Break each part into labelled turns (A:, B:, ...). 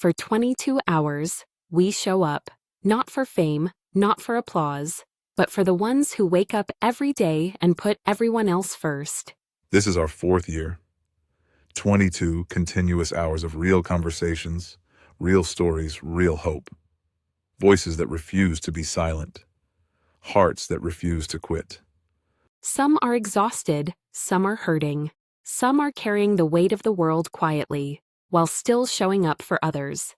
A: For 22 hours, we show up, not for fame, not for applause, but for the ones who wake up every day and put everyone else first.
B: This is our 4th year. 22 continuous hours of real conversations, real stories, real hope. Voices that refuse to be silent. Hearts that refuse to quit.
A: Some are exhausted, some are hurting, some are carrying the weight of the world quietly, while still showing up for others.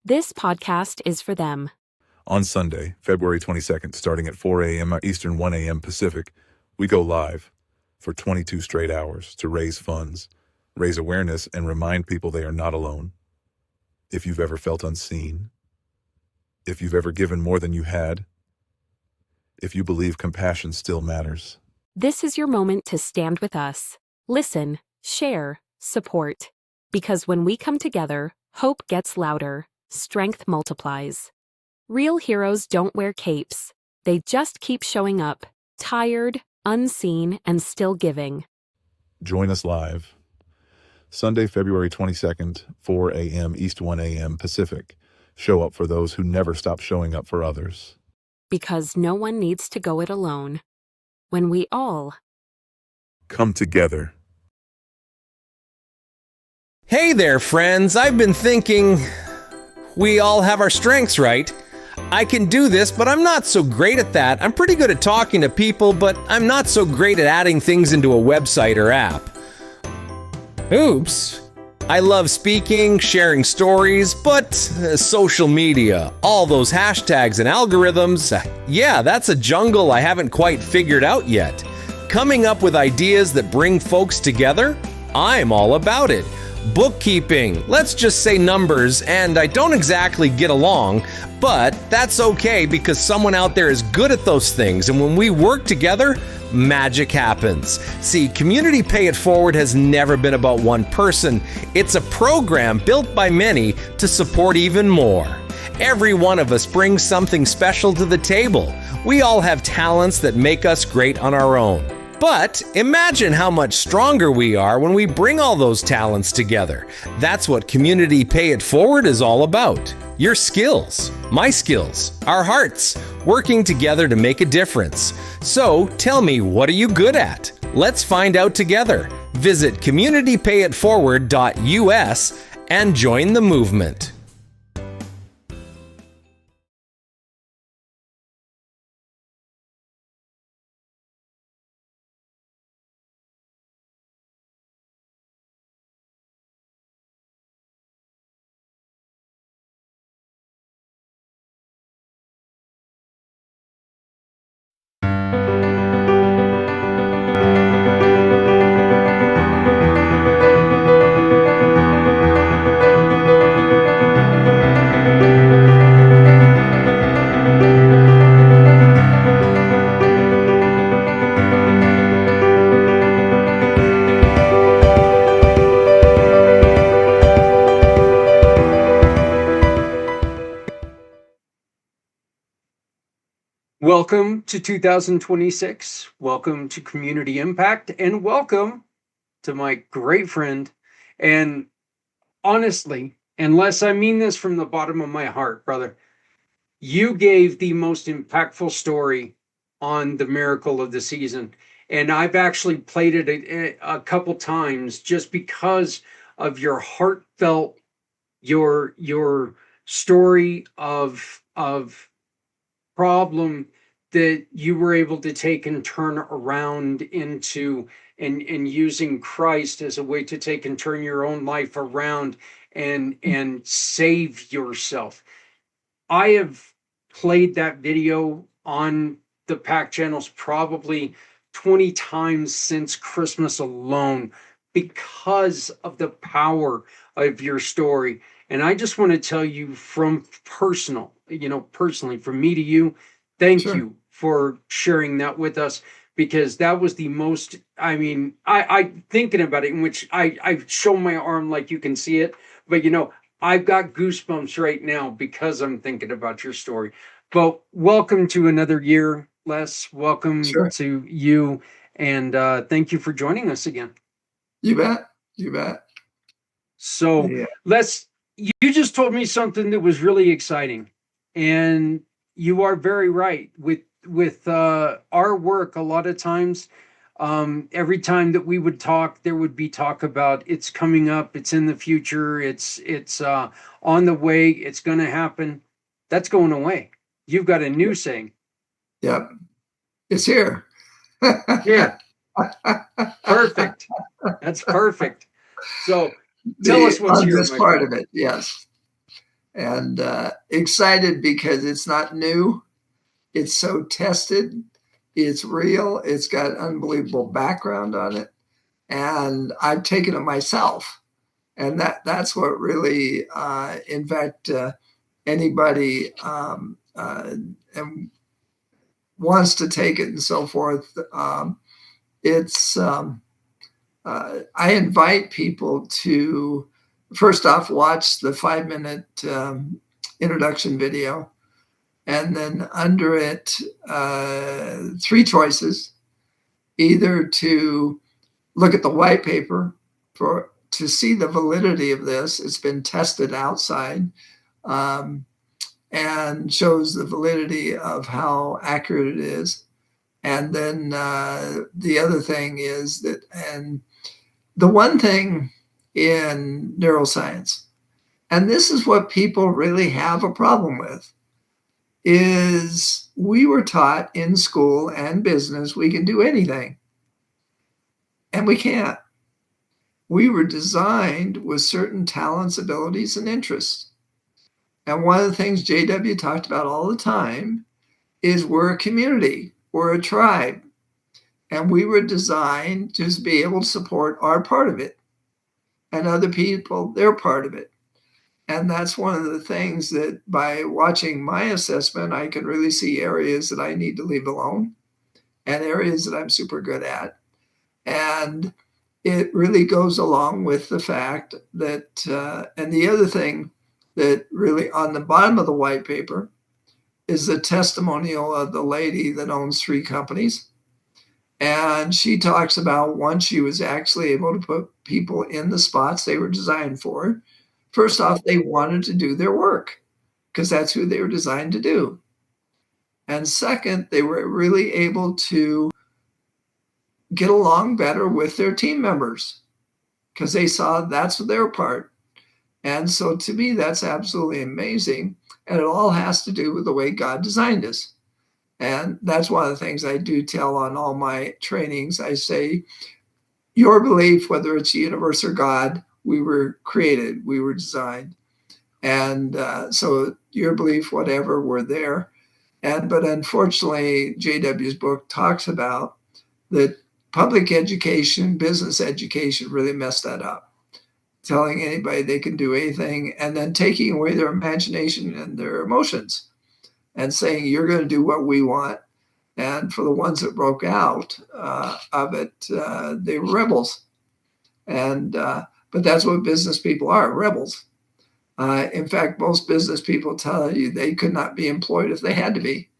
A: This podcast is for them.
B: On Sunday, February 22nd, starting at 4 a.m. Eastern, 1 a.m. Pacific, we go live for 22 straight hours to raise funds, raise awareness, and remind people they are not alone. If you've ever felt unseen, if you've ever given more than you had, if you believe compassion still matters.
A: This is your moment to stand with us. Listen, share, support. Because when we come together, hope gets louder, strength multiplies. Real heroes don't wear capes. They just keep showing up, tired, unseen, and still giving.
B: Join us live. Sunday, February 22nd, 4 a.m. East, 1 a.m. Pacific. Show up for those who never stop showing up for others.
A: Because no one needs to go it alone. When we all
B: come together.
C: Hey there, friends. I've been thinking, we all have our strengths, right? I can do this, but I'm not so great at that. I'm pretty good at talking to people, but I'm not so great at adding things into a website or app. Oops. I love speaking, sharing stories, but social media, all those hashtags and algorithms, yeah, that's a jungle I haven't quite figured out yet. Coming up with ideas that bring folks together? I'm all about it. Bookkeeping, let's just say numbers, and I don't exactly get along, but that's okay because someone out there is good at those things, and when we work together, magic happens. See, Community Pay It Forward has never been about one person. It's a program built by many to support even more. Every one of us brings something special to the table. We all have talents that make us great on our own. But imagine how much stronger we are when we bring all those talents together. That's what Community Pay It Forward is all about. Your skills, my skills, our hearts, working together to make a difference. So tell me, what are you good at? Let's find out together. Visit communitypayitforward.us and join the movement.
D: Welcome to 2026. Welcome to Community Impact, and welcome to my great friend. And honestly, unless I mean this from the bottom of my heart, brother, you gave the most impactful story on the miracle of the season. And I've actually played it a couple times just because of your heartfelt, your story of problem that you were able to take and turn around into and using Christ as a way to take and turn your own life around and save yourself. I have played that video on the Pack channels probably 20 times since Christmas alone because of the power of your story. And I just want to tell you from personally, from me to you, thank you for sharing that with us, because that was the most, I thinking about it, in which I show my arm like you can see it, but I've got goosebumps right now because I'm thinking about your story. But welcome to another year, Les. Welcome to you. And thank you for joining us again.
E: You bet. You bet.
D: So let's, you just told me something that was really exciting, and you are very right. With our work, a lot of times, every time that we would talk, there would be talk about it's coming up, it's in the future, it's on the way, it's going to happen. That's going away. You've got a new saying.
E: Yep. It's here.
D: Here, perfect. That's perfect. So tell us
E: The
D: what's
E: on
D: here,
E: this
D: my
E: part
D: friend.
E: of it, yes. And excited because it's not new. It's so tested. It's real. It's got unbelievable background on it. And I've taken it myself. And that's what really, in fact, anybody and wants to take it and so forth. It's I invite people to first off watch the 5 minute introduction video, and then under it, three choices: either to look at the white paper for to see the validity of this. It's been tested outside. Um, and shows the validity of how accurate it is. And then the other thing is that, and the one thing in neuroscience, and this is what people really have a problem with, is we were taught in school and business we can do anything, and we can't. We were designed with certain talents, abilities, and interests. And one of the things JW talked about all the time is we're a community, we're a tribe, and we were designed to be able to support our part of it and other people, their part of it. And that's one of the things that by watching my assessment, I can really see areas that I need to leave alone and areas that I'm super good at. And it really goes along with the fact that, and the other thing that really on the bottom of the white paper is the testimonial of the lady that owns 3 companies. And she talks about once she was actually able to put people in the spots they were designed for. First off, they wanted to do their work because that's who they were designed to do. And second, they were really able to get along better with their team members because they saw that's their part. And so to me, that's absolutely amazing. And it all has to do with the way God designed us. And that's one of the things I do tell on all my trainings. I say, your belief, whether it's the universe or God, we were created, we were designed. And so your belief, whatever, we're there. But unfortunately, JW's book talks about that public education, business education really messed that up. Telling anybody they can do anything and then taking away their imagination and their emotions and saying, you're going to do what we want. And for the ones that broke out of it, they were rebels. But that's what business people are, rebels. In fact, most business people tell you they could not be employed if they had to be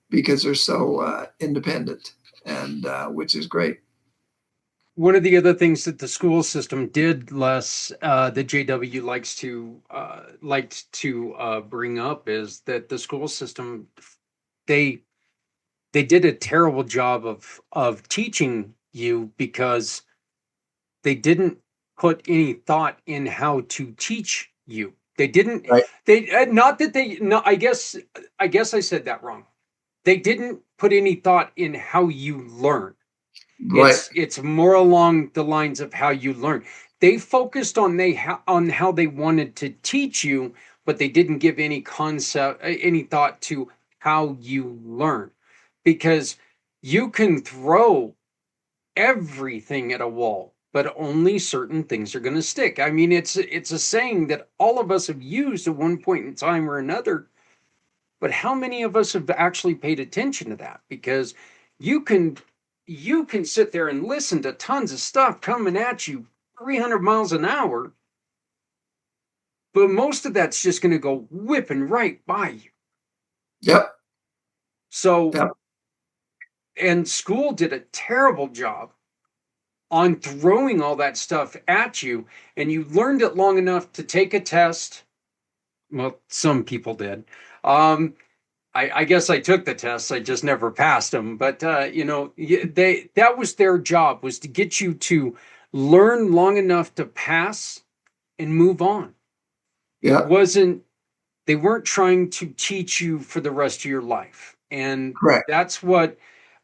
E: because they're so independent, and which is great.
D: One of the other things that the school system did, Les, that JW liked to bring up is that the school system they they did a terrible job of teaching you because they didn't put any thought in how to teach you. They didn't.
E: Right.
D: They not that they. No, I guess I said that wrong. They didn't put any thought in how you learn.
E: Right.
D: It's more along the lines of how you learn. They focused on how they wanted to teach you, but they didn't give any thought to how you learn, because you can throw everything at a wall, but only certain things are going to stick. I mean, it's a saying that all of us have used at one point in time or another, but how many of us have actually paid attention to that? Because you can you can sit there and listen to tons of stuff coming at you 300 miles an hour, but most of that's just going to go whipping right by you.
E: Yep.
D: So,
E: Yep.
D: and school did a terrible job on throwing all that stuff at you, and you learned it long enough to take a test, Well, some people did. Um, I guess I took the tests. I just never passed them. But that was their job, was to get you to learn long enough to pass and move on. It
E: Yeah,
D: wasn't. They weren't trying to teach you for the rest of your life, and
E: correct.
D: that's what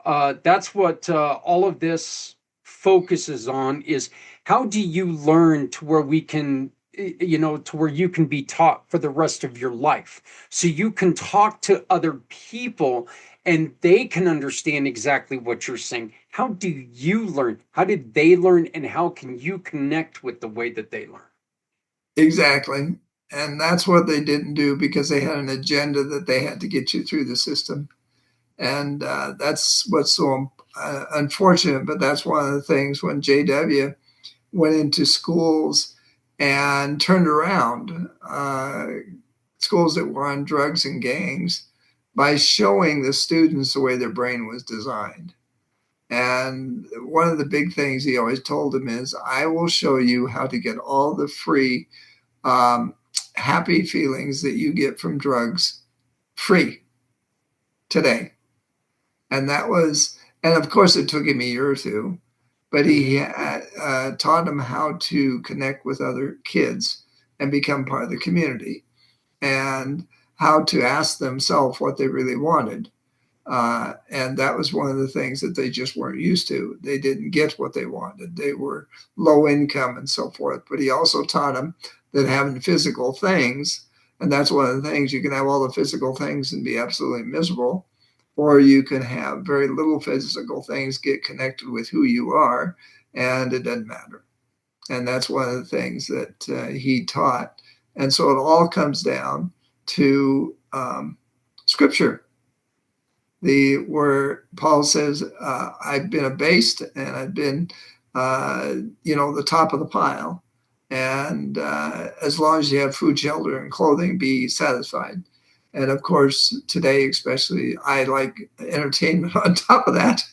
D: all of this focuses on, is how do you learn to where we can, to where you can be taught for the rest of your life, so you can talk to other people and they can understand exactly what you're saying. How do you learn? How did they learn? And how can you connect with the way that they learn?
E: Exactly. And that's what they didn't do because they had an agenda that they had to get you through the system. And that's what's so unfortunate. But that's one of the things when JW went into schools and turned around schools that were on drugs and gangs by showing the students the way their brain was designed. And one of the big things he always told them is, I will show you how to get all the free, um, happy feelings that you get from drugs free today. And that was, and of course, it took him a year or two, but he taught them how to connect with other kids and become part of the community, and how to ask themselves what they really wanted. And that was one of the things that they just weren't used to. They didn't get what they wanted. They were low income and so forth. But he also taught them that having physical things, and that's one of the things, you can have all the physical things and be absolutely miserable, or you can have very little physical things, get connected with who you are, and it doesn't matter. And that's one of the things that he taught. And so it all comes down to scripture, the where Paul says, I've been abased and I've been, the top of the pile. And as long as you have food, shelter, and clothing, be satisfied. And of course, today, especially, I like entertainment on top of that.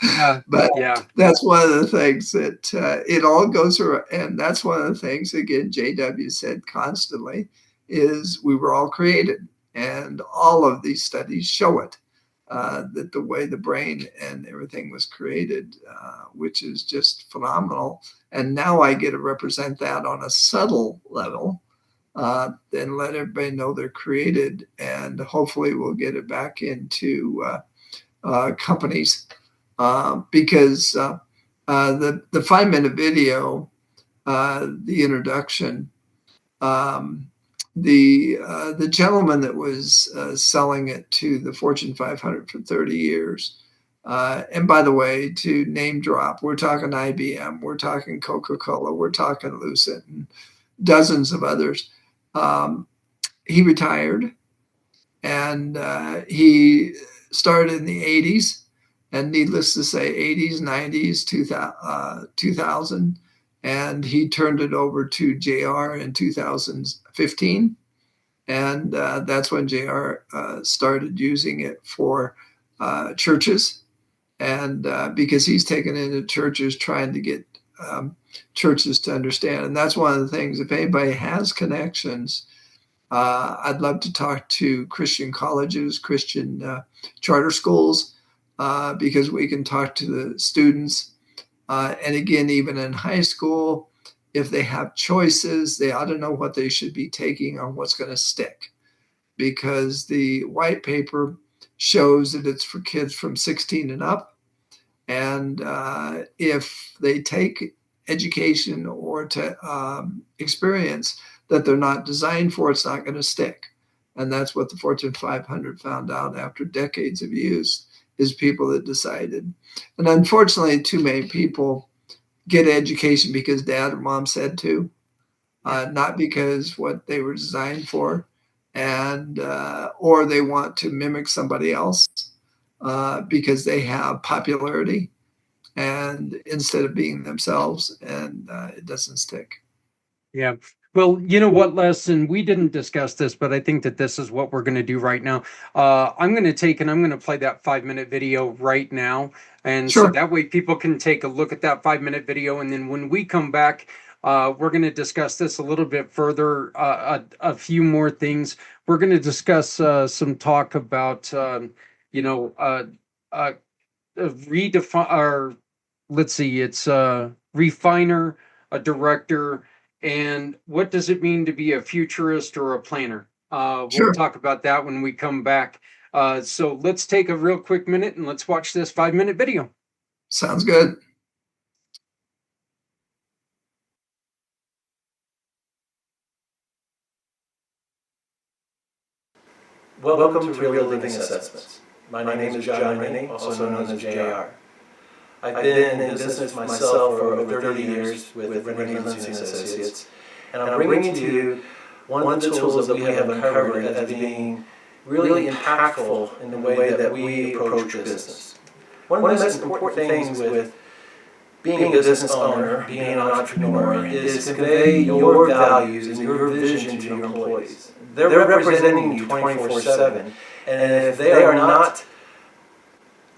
D: Yeah,
E: But
D: yeah.
E: that's one of the things that it all goes around. And that's one of the things, again, JW said constantly, is we were all created. And all of these studies show it, that the way the brain and everything was created, which is just phenomenal. And now I get to represent that on a subtle level, and let everybody know they're created. And hopefully we'll get it back into companies, because the 5-minute video, the introduction, um, the gentleman that was selling it to the Fortune 500 for 30 years. And by the way, to name drop, we're talking IBM, we're talking Coca-Cola, we're talking Lucent, and dozens of others. He retired, and he started in the 80s, and needless to say, 80s, 90s, 2000, and he turned it over to JR in 2015. And that's when JR started using it for churches, and because he's taken into churches trying to get churches to understand. And that's one of the things, if anybody has connections, I'd love to talk to Christian colleges, Christian charter schools, because we can talk to the students. And again, even in high school, if they have choices, they ought to know what they should be taking on what's going to stick. Because the white paper shows that it's for kids from 16 and up. And if they take education or to experience that they're not designed for, it's not going to stick. And that's what the Fortune 500 found out after decades of use, is people that decided. And unfortunately, too many people get education because dad or mom said to, not because what they were designed for, and or they want to mimic somebody else because they have popularity, and instead of being themselves, and it doesn't stick.
D: Yeah. Well, you know what, Les, and we didn't discuss this, but I think that this is what we're going to do right now. I'm going to take and I'm going to play that 5-minute video right now. And so
E: Sure.
D: that way people can take a look at that 5-minute video. And then when we come back, We're going to discuss this a little bit further, a few more things. We're going to discuss some talk about, redefine, or let's see, it's a refiner, a director, and what does it mean to be a futurist or a planner? We'll
E: Sure.
D: talk about that when we come back. So let's take a real quick minute and let's watch this 5-minute video.
E: Sounds good.
F: Welcome to Real Living Assessments. My name is John Rennie, also known as JR. I've been in business myself for over 30 years with Rennie Lindsay and Associates, and I'm bringing to you one of the tools that we have uncovered as being really impactful in the way that we approach business. One of the most important things with being a business owner, being an entrepreneur, is to convey your values and your vision to your employees. They're representing you 24/7, and if they are not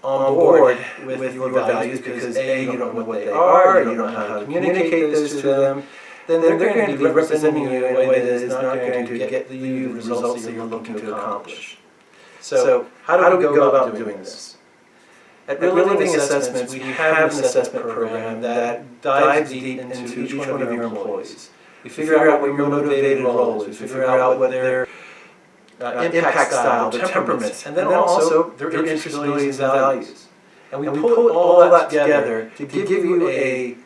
F: on board with your values because A, you don't know what they are, you don't know how to communicate those to them, then they're going to be representing you in a way that is not going to get you the results that you're looking to accomplish. So how do we go about doing this? At Real Living Assessments, we have an assessment program that dives deep into each one of your employees. We figure out what your motivated role is. We figure out what their impact style, their temperaments, and then also their interests, abilities, and values. And we put all that together to give you a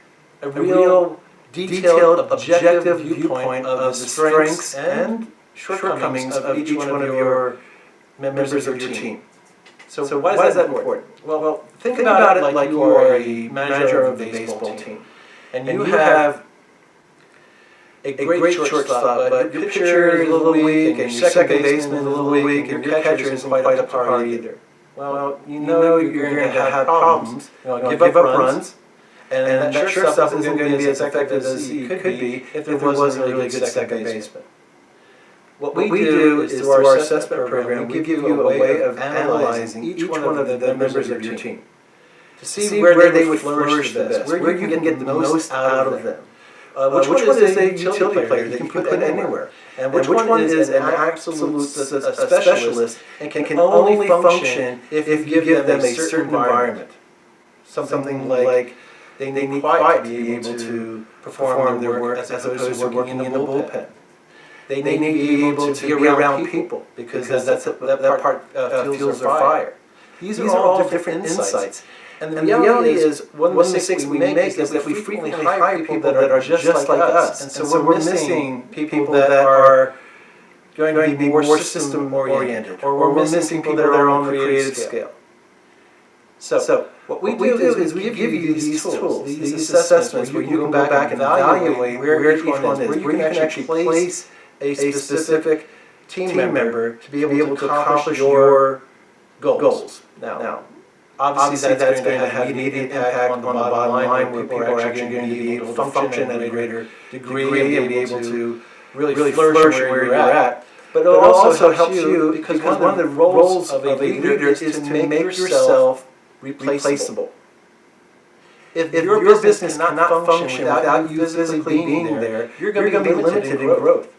F: real, detailed, objective viewpoint of the strengths and shortcomings of each one of your members of your team. So why is that important? Well, think about it like you are a manager of a baseball team, and you have a great shortstop, but your pitcher is a little weak, and your second baseman is a little weak, and your catcher isn't quite up to par either. Well, you know you're going to have problems, give up runs, and that shortstop isn't going to be as effective as he could be if there wasn't a really good second baseman. What we do is, through our assessment program, we give you a way of analyzing each one of the members of your team to see where they would flourish the best, where you can get the most out of them. Which one is a utility player that you can put anywhere? And which one is an absolute specialist and can only function if you give them a certain environment? Something like they need quiet to be able to perform their work as opposed to working in the bullpen. They need to be able to be around people because that part fuels their fire. These are all different insights. And the reality is, one of the mistakes we make is that we frequently hire people that are just like us. And so we're missing people that are going to be more system-oriented, or we're missing people that are on the creative scale. So what we do is we give you these tools, these assessments, where you can go back and evaluate where each one is, where you can actually place a specific team member to be able to accomplish your goals. Now, obviously that's going to have immediate impact on the bottom line, where people are actually going to be able to function at a greater degree and be able to really flourish where you're at. But it also helps you because one of the roles of a leader is to make yourself replaceable. If your business cannot function without you physically being there, you're going to be limited in growth.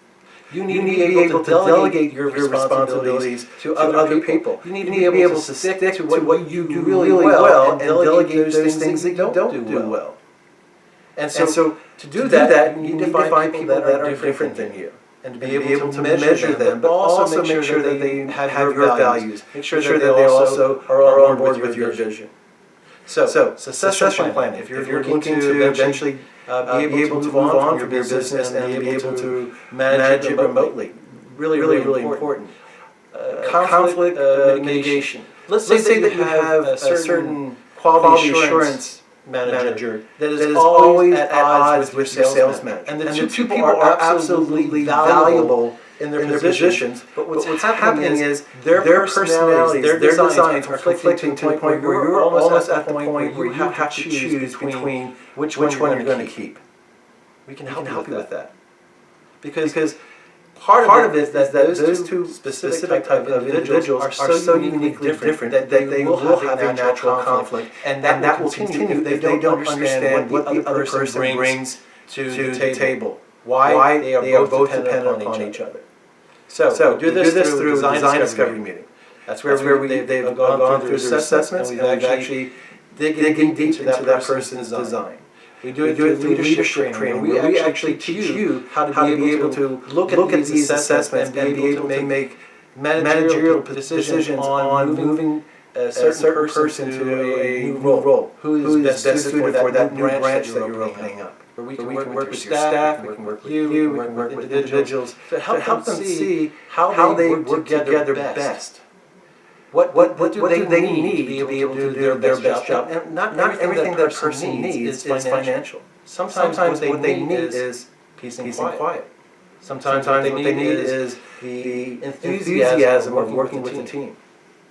F: You need to be able to delegate your responsibilities to other people. You need to be able to stick to what you do really well and delegate those things that you don't do well. And so to do that, you need to find people that are different than you and to be able to measure them, but also make sure that they have your values. Make sure that they also are on board with your vision. So succession planning. If you're looking to eventually be able to move on from your business and be able to manage it remotely, really important. Conflict mitigation. Let's say that you have a certain quality assurance manager that is always at odds with your sales manager. And the two people are absolutely valuable in their positions, but what's happening is their personalities, their designs are conflicting to the point where you're almost at the point where you have to choose between which one you're going to keep. We can help you with that. Because part of it is that those two specific type of individuals are so uniquely different that they will have a natural conflict, and that will continue if they don't understand what the other person brings to the table. Why they are both dependent upon each other. So we do this through a design discovery meeting. That's where they've gone through their assessments, and we've actually digging deep into that person's design. We do it through leadership training. We actually teach you how to be able to look at these assessments and be able to make managerial decisions on moving a certain person to a new role. Who is best suited for that new branch that you're opening up? Where we can work with your staff, we can work with you, we can work with individuals to help them see how they work together best. What do they need to be able to do their best job? And not everything that person needs is financial. Sometimes what they need is peace and quiet. Sometimes what they need is the enthusiasm of working with a team.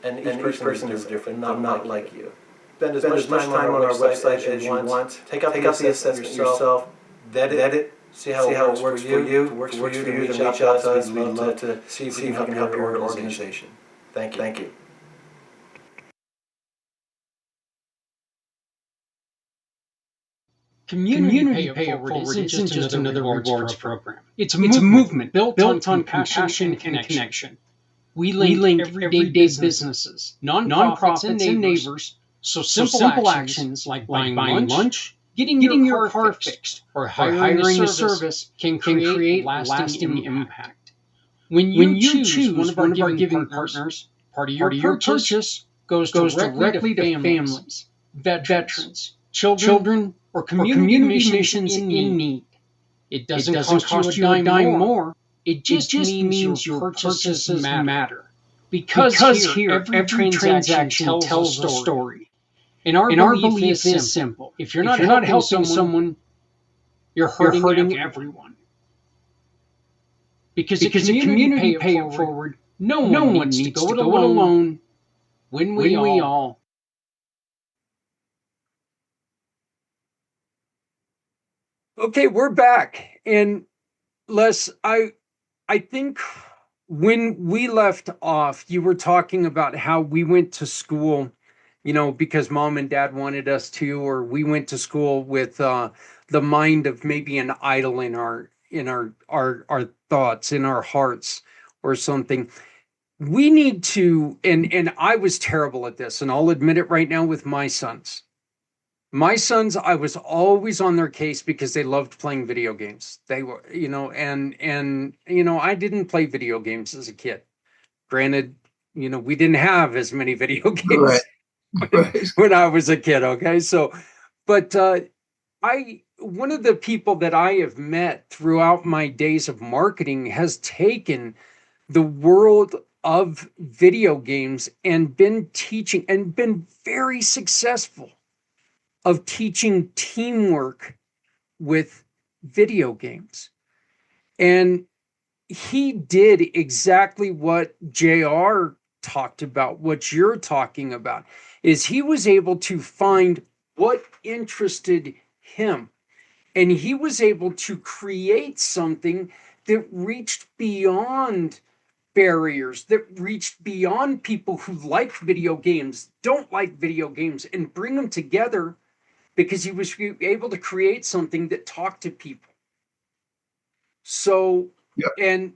F: And each person is different, not like you. Spend as much time on our website as you want. Take out the assessment yourself, vet it, see how it works for you. If it works for you, then reach out to us. We'd love to see if we can help your organization. Thank you.
D: Community Pay It Forward isn't just another rewards program. It's a movement built on compassion and connection. We link everyday businesses, nonprofits, and neighbors, so simple actions like buying lunch, getting your car fixed, or hiring a service can create lasting impact. When you choose one of our giving partners, part of your purchase goes directly to families, veterans, children, or community missions in need. It doesn't cost you a dime more. It just means your purchases matter. Because here, every transaction tells a story. And our belief is simple. If you're not helping someone, you're hurting everyone. Because the community pay it forward, no one needs to go it alone when we all. Okay, we're back. And Les, I think when we left off, you were talking about how we went to school, because mom and dad wanted us to, or we went to school with the mind of maybe an idol in our thoughts, in our hearts, or something. We need to, and I was terrible at this, and I'll admit it right now with my sons. My sons, I was always on their case because they loved playing video games. They were, I didn't play video games as a kid. Granted, we didn't have as many video games
E: right.
D: when I was a kid. Okay. So, but one of the people that I have met throughout my days of marketing has taken the world of video games and been teaching and been very successful of teaching teamwork with video games. And he did exactly what JR talked about, what you're talking about, is he was able to find what interested him. And he was able to create something that reached beyond barriers, that reached beyond people who like video games, don't like video games, and bring them together, because he was able to create something that talked to people. So,
E: yep.
D: and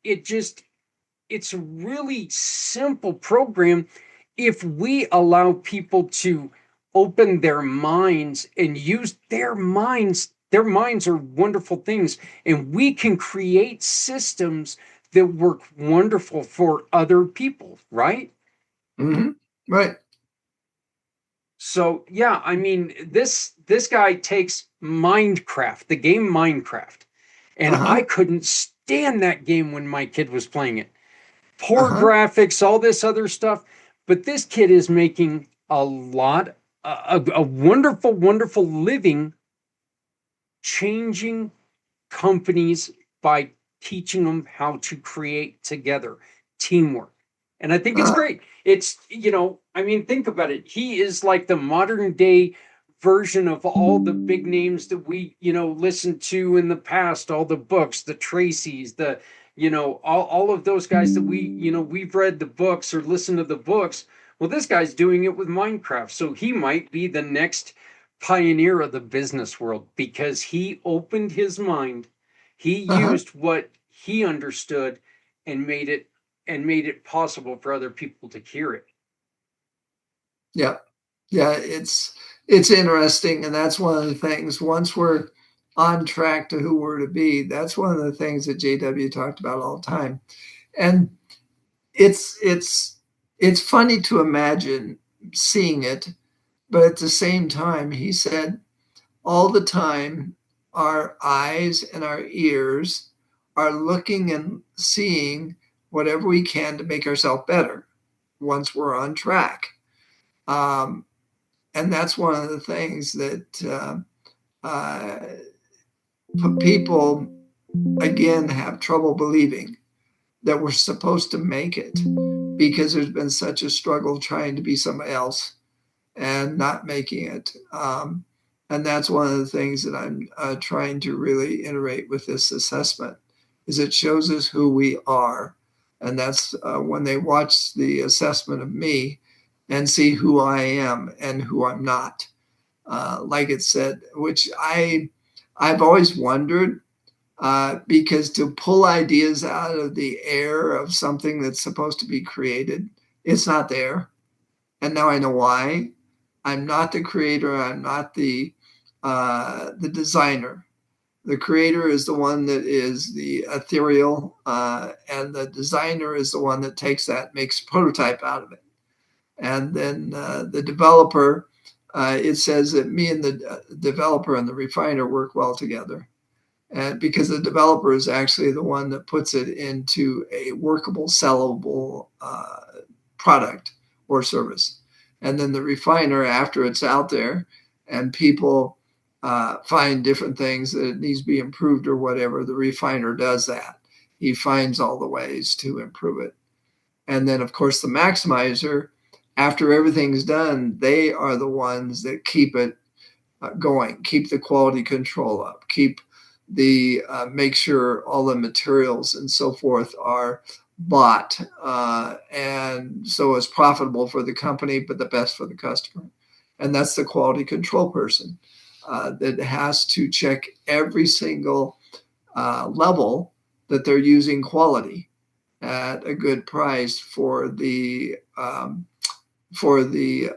D: it's a really simple program if we allow people to open their minds and use their minds. Their minds are wonderful things, and we can create systems that work wonderful for other people, right?
E: Mm-hmm. Right.
D: So yeah, I mean, this guy takes Minecraft, the game Minecraft, and I couldn't stand that game when my kid was playing it. Poor graphics, all this other stuff, but this kid is making a wonderful, wonderful living, changing companies by teaching them how to create together, teamwork. And I think it's great. It's, think about it. He is like the modern day version of all the big names that we, listened to in the past, all the books, the Tracys, all of those guys that we've read the books or listened to the books. Well, this guy's doing it with Minecraft. So he might be the next pioneer of the business world because he opened his mind. He
E: Uh-huh.
D: used what he understood and made it possible for other people to hear it.
E: Yeah. Yeah, it's interesting, and that's one of the things. Once we're on track to who we're to be, that's one of the things that JW talked about all the time. And it's funny to imagine seeing it, but at the same time, he said all the time, our eyes and our ears are looking and seeing whatever we can to make ourselves better once we're on track. Um, and that's one of the things that uh, people, again, have trouble believing that we're supposed to make it because there's been such a struggle trying to be somebody else and not making it. And that's one of the things that I'm trying to really iterate with this assessment is it shows us who we are. And that's when they watch the assessment of me and see who I am and who I'm not. Like it said, which I've always wondered because to pull ideas out of the air of something that's supposed to be created, it's not there. And now I know why. I'm not the creator. I'm not the designer. The creator is the one that is the ethereal, and the designer is the one that takes that, makes a prototype out of it. And then the developer, it says that me and the developer and the refiner work well together. And because the developer is actually the one that puts it into a workable, sellable product or service. And then the refiner, after it's out there and people find different things that it needs to be improved or whatever, the refiner does that. He finds all the ways to improve it. And then, of course, the maximizer, after everything's done, they are the ones that keep it going, keep the quality control up, keep the make sure all the materials and so forth are bought, and so it's profitable for the company, but the best for the customer. And that's the quality control person that has to check every single level that they're using quality at a good price for the for the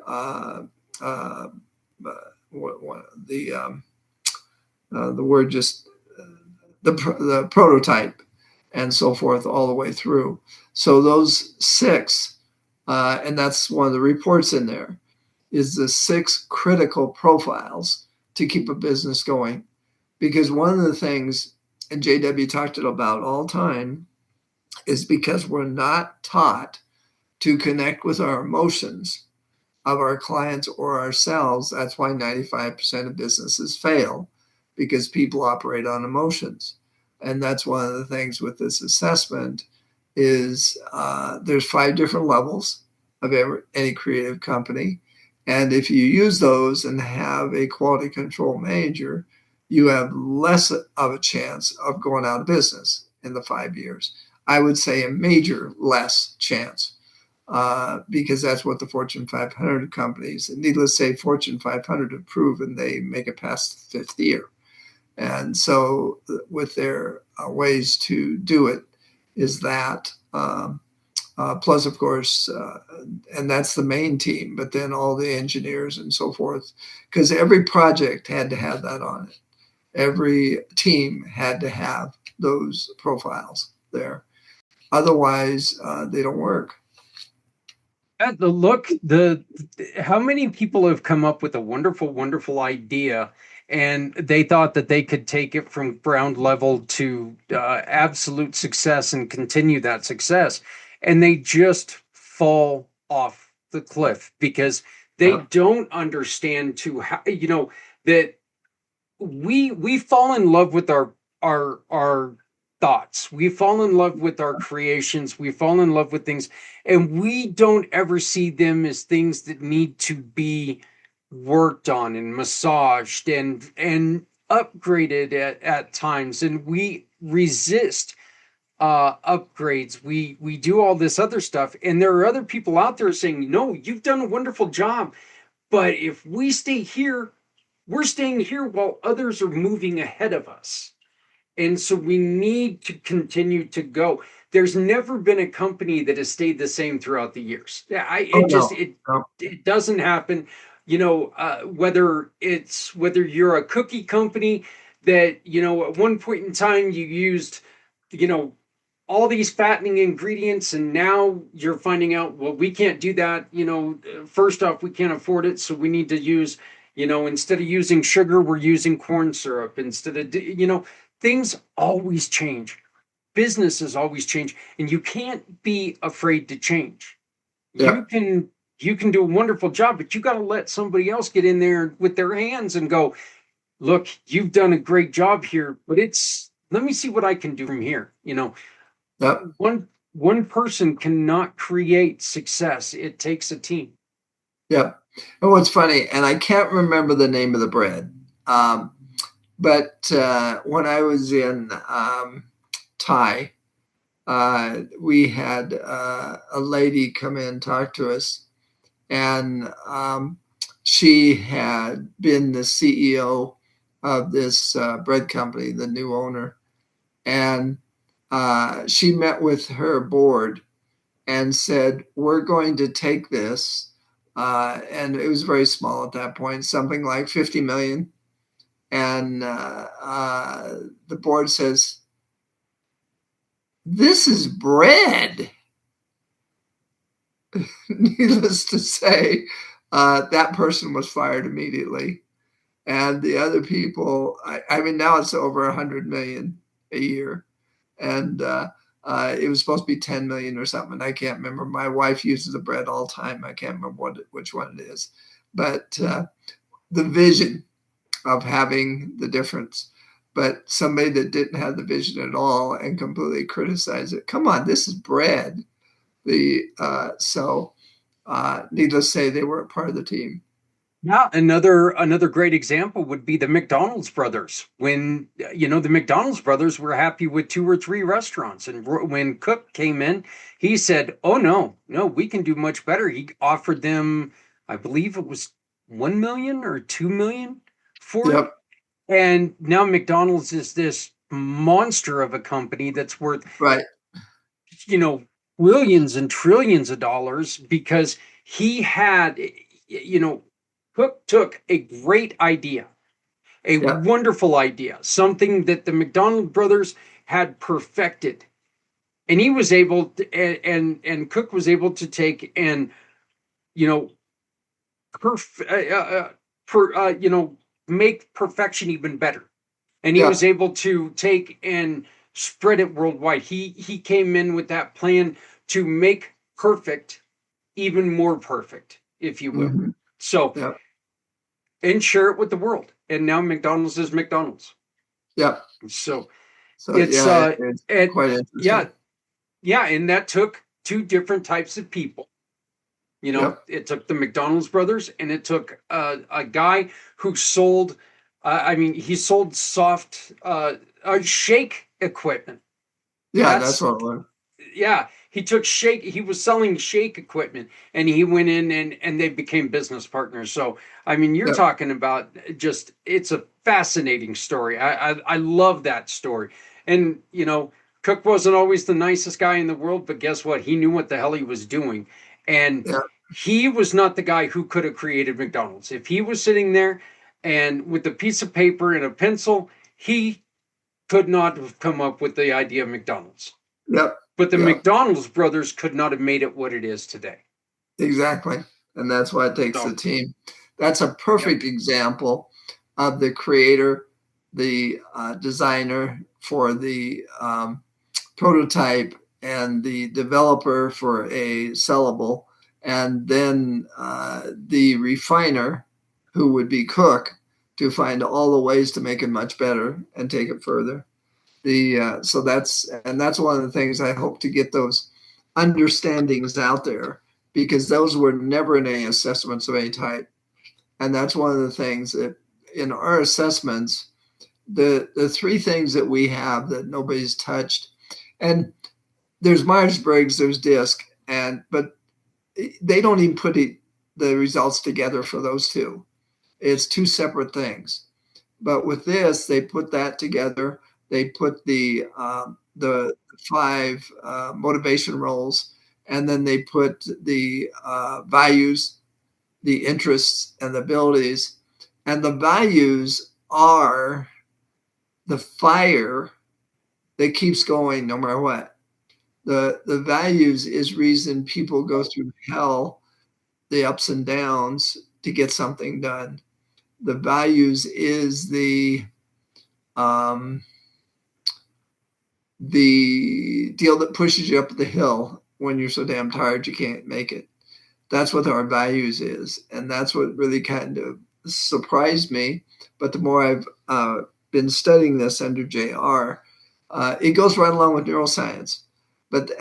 E: the word just the prototype and so forth all the way through. So those six, and that's one of the reports in there, is the six critical profiles to keep a business going. Because one of the things, and JW talked about all the time, is because we're not taught to connect with our emotions of our clients or ourselves. That's why 95% of businesses fail, because people operate on emotions. And that's one of the things with this assessment is there's 5 different levels of any creative company. And if you use those and have a quality control manager, you have less of a chance of going out of business in the 5 years. I would say a major less chance. Because that's what the Fortune 500 companies, and needless to say, Fortune 500 have proven they make it past the 5th year. And so, with their ways to do it, is that plus, of course, and that's the main team, but then all the engineers and so forth, because every project had to have that on it. Every team had to have those profiles there. Otherwise, they don't work.
D: The how many people have come up with a wonderful idea and they thought that they could take it from ground level to absolute success and continue that success, and they just fall off the cliff because they don't understand to how, that we fall in love with our thoughts. We fall in love with our creations. We fall in love with things, and we don't ever see them as things that need to be worked on and massaged and upgraded at times. And we resist upgrades. We do all this other stuff, and there are other people out there saying, "No, you've done a wonderful job, but if we stay here, we're staying here while others are moving ahead of us. And so we need to continue to go. There's never been a company that has stayed the same throughout the years.
E: Oh,
D: It just,
E: no, no.
D: it doesn't happen. Whether you're a cookie company that, at one point in time you used, you know, all these fattening ingredients, and now you're finding out, well, we can't do that. First off, we can't afford it, so we need to use, instead of using sugar, we're using corn syrup instead of, things always change. Businesses always change, and you can't be afraid to change.
E: Yeah,
D: You can do a wonderful job, but you got to let somebody else get in there with their hands and go, look, you've done a great job here, but let me see what I can do from here.
E: yep,
D: One person cannot create success. It takes a team.
E: yep. And what's funny, and I can't remember the name of the bread, but when I was in Thai, we had a lady come in and talk to us, and she had been the CEO of this bread company, the new owner, and she met with her board and said, "We're going to take this," and it was very small at that point, something like 50 million. And the board says, "This is bread." Needless to say, that person was fired immediately. And the other people, I mean, now it's over 100 million a year. And it was supposed to be 10 million or something. I can't remember. My wife uses the bread all the time. I can't remember which one it is. But the vision of having the difference. But somebody that didn't have the vision at all and completely criticized it. Come on, this is bread. Needless to say, they weren't part of the team.
D: Yeah, another great example would be the McDonald's brothers. When the McDonald's brothers were happy with 2 or 3 restaurants, and when Cook came in, he said, "Oh no, no, we can do much better." He offered them, I believe it was 1 million or 2 million for it,
E: Yep.
D: and now McDonald's is this monster of a company that's worth
E: Right.
D: you know billions and trillions of dollars because he had you know Cook took a great idea, a
E: Yep.
D: wonderful idea, something that the McDonald brothers had perfected, and he was able to, and Cook was able to take and you know perf- per, make perfection even better, and he was
E: Yep.
D: able to take and spread it worldwide. He came in with that plan to make perfect even more perfect, if you will.
E: Hmm.
D: So,
E: Yep.
D: and share it with the world. And now McDonald's is McDonald's.
E: Yep.
D: So
E: So
D: it's
E: yeah, it's
D: and
E: quite
D: yeah,
E: interesting.
D: yeah, and that took two different types of people.
E: Yep.
D: It took the McDonald's brothers, and it took a guy who sold. He sold soft shake equipment.
E: Yeah, that's
D: That's
E: what it was.
D: Yeah, he took shake. He was selling shake equipment, and he went in and they became business partners. So you're
E: Yep.
D: talking about just it's a fascinating story. I love that story. And Cook wasn't always the nicest guy in the world, but guess what? He knew what the hell he was doing, and
E: Yep.
D: he was not the guy who could have created McDonald's. If he was sitting there and with a piece of paper and a pencil, he could not have come up with the idea of McDonald's.
E: Yep.
D: But the
E: Yep.
D: McDonald's brothers could not have made it what it is today.
E: Exactly. And that's why it takes the
D: So,
E: team. That's a
D: yep,
E: perfect example of the creator, the designer for the prototype, and the developer for a sellable, and then the refiner, who would be Cook, to find all the ways to make it much better and take it further. That's one of the things I hope to get those understandings out there, because those were never in any assessments of any type. And that's one of the things that in our assessments, the three things that we have that nobody's touched, and there's Myers-Briggs, there's DISC, but they don't even put the results together for those two. It's two separate things. But with this, they put that together. They put the 5 motivation roles, and then they put the values, the interests, and the abilities. And the values are the fire that keeps going no matter what. The values is reason people go through hell, the ups and downs to get something done. The values is um, the deal that pushes you up the hill when you're so damn tired you can't make it. That's what our values is, and that's what really kind of surprised me. But the more I've been studying this under JR, it goes right along with neuroscience.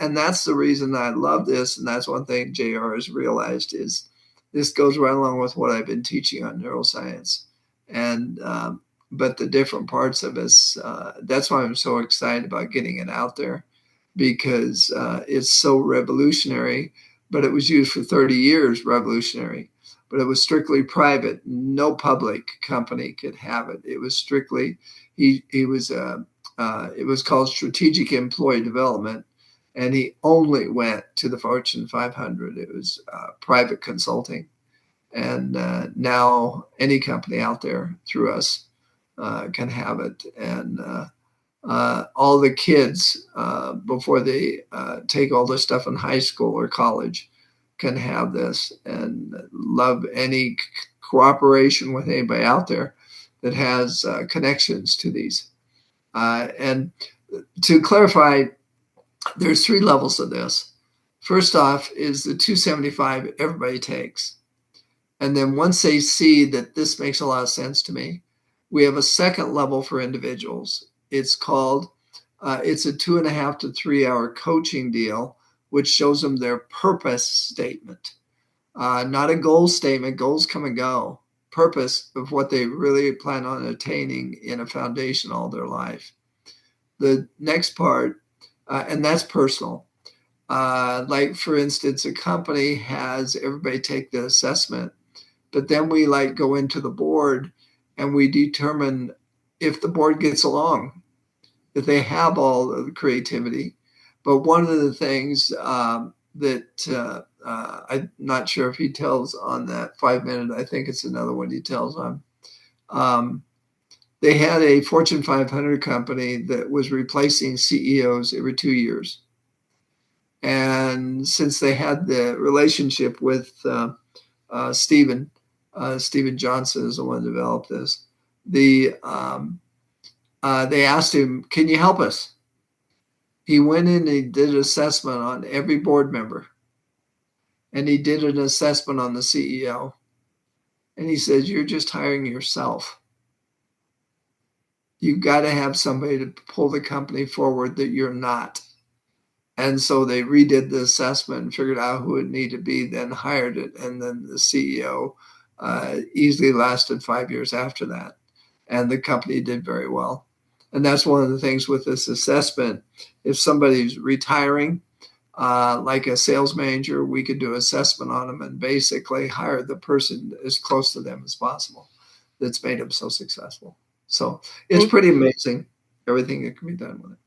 E: And that's the reason I love this, and that's one thing JR has realized is this goes right along with what I've been teaching on neuroscience. And but the different parts of us, that's why I'm so excited about getting it out there, because it's so revolutionary. But it was used for 30 years, revolutionary. But it was strictly private. No public company could have it. It was strictly, he was, it was called strategic employee development. And he only went to the Fortune 500. It was private consulting. And now any company out there through us can have it. And all the kids, before they take all this stuff in high school or college, can have this, and love any cooperation with anybody out there that has connections to these. And to clarify, there's 3 levels of this. First off is the 275 everybody takes. And then once they see that this makes a lot of sense to me, we have a second level for individuals. It's called, it's a 2.5 to 3 hour coaching deal, which shows them their purpose statement. Not a goal statement, goals come and go. Purpose of what they really plan on attaining in a foundation all their life. The next part, and that's personal. Like for instance, a company has everybody take the assessment, but then we like go into the board and we determine if the board gets along, if they have all of the creativity. But one of the things that I'm not sure if he tells on that 5 minute, I think it's another one he tells on. They had a Fortune 500 company that was replacing CEOs every 2 years. And since they had the relationship with Stephen Johnson is the one who developed this, they asked him, can you help us? He went in and he did an assessment on every board member. And he did an assessment on the CEO. And he says, you're just hiring yourself. You've got to have somebody to pull the company forward that you're not. And so they redid the assessment and figured out who it needed to be, then hired it. And then the CEO easily lasted 5 years after that. And the company did very well. And that's one of the things with this assessment. If somebody's retiring, like a sales manager, we could do assessment on them and basically hire the person as close to them as possible that's made them so successful. So it's pretty amazing, everything that can be done with it.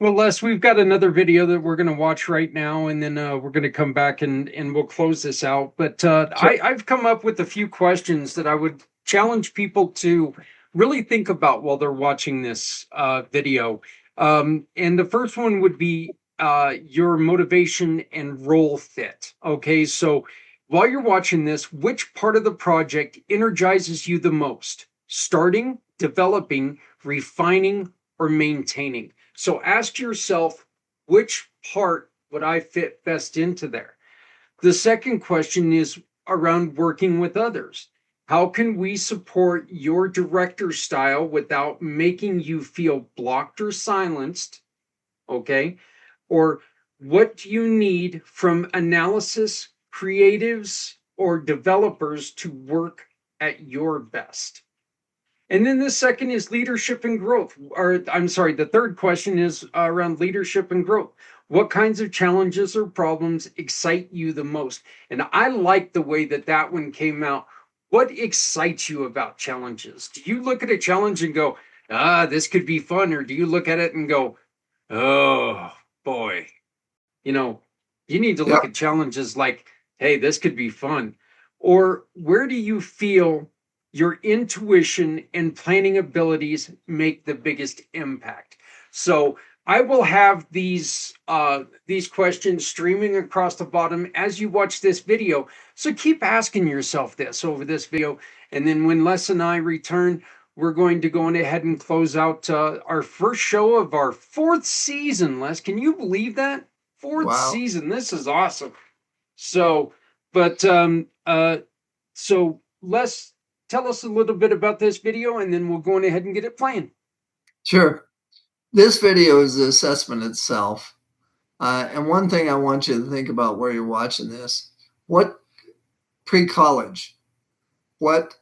D: Well, Les, we've got another video that we're going to watch right now, and then we're going to come back and we'll close this out. But sure. I've come up with a few questions that I would challenge people to really think about while they're watching this video. And the first one would be your motivation and role fit. Okay, so while you're watching this, which part of the project energizes you the most? Starting, developing, refining, or maintaining? So ask yourself, which part would I fit best into there? The second question is around working with others. How can we support your director style without making you feel blocked or silenced? Okay. Or what do you need from analysis, creatives, or developers to work at your best? And then the second is leadership and growth. Or I'm sorry, the third question is around leadership and growth. What kinds of challenges or problems excite you the most? And I like the way that one came out. What excites you about challenges? Do you look at a challenge and go, this could be fun? Or do you look at it and go, oh boy, you know, you need to look
E: Yep.
D: at challenges like, hey, this could be fun. Or where do you feel your intuition and planning abilities make the biggest impact? So I will have these questions streaming across the bottom as you watch this video. So keep asking yourself this over this video. And then when Les and I return, we're going to go ahead and close out our first show of our 4th season. Les, can you believe that? 4th
E: Wow.
D: season. This is awesome. So, but so Les, tell us a little bit about this video, and then we'll go ahead and get it playing.
E: Sure. This video is the assessment itself. And one thing I want you to think about where you're watching this, what pre-college, what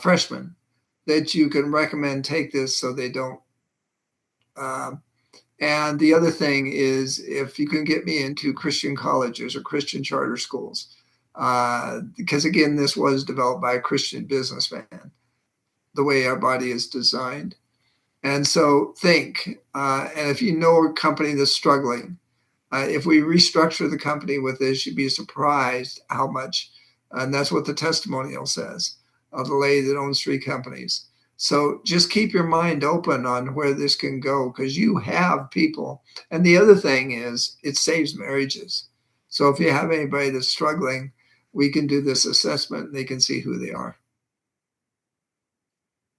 E: freshmen that you can recommend take this so they don't. And the other thing is if you can get me into Christian colleges or Christian charter schools, because again, this was developed by a Christian businessman, the way our body is designed. And so think, and if you know a company that's struggling, if we restructure the company with this, you'd be surprised how much, and that's what the testimonial says, of the lady that owns 3 companies. So just keep your mind open on where this can go, because you have people. And the other thing is it saves marriages. So if you have anybody that's struggling, we can do this assessment and they can see who they are.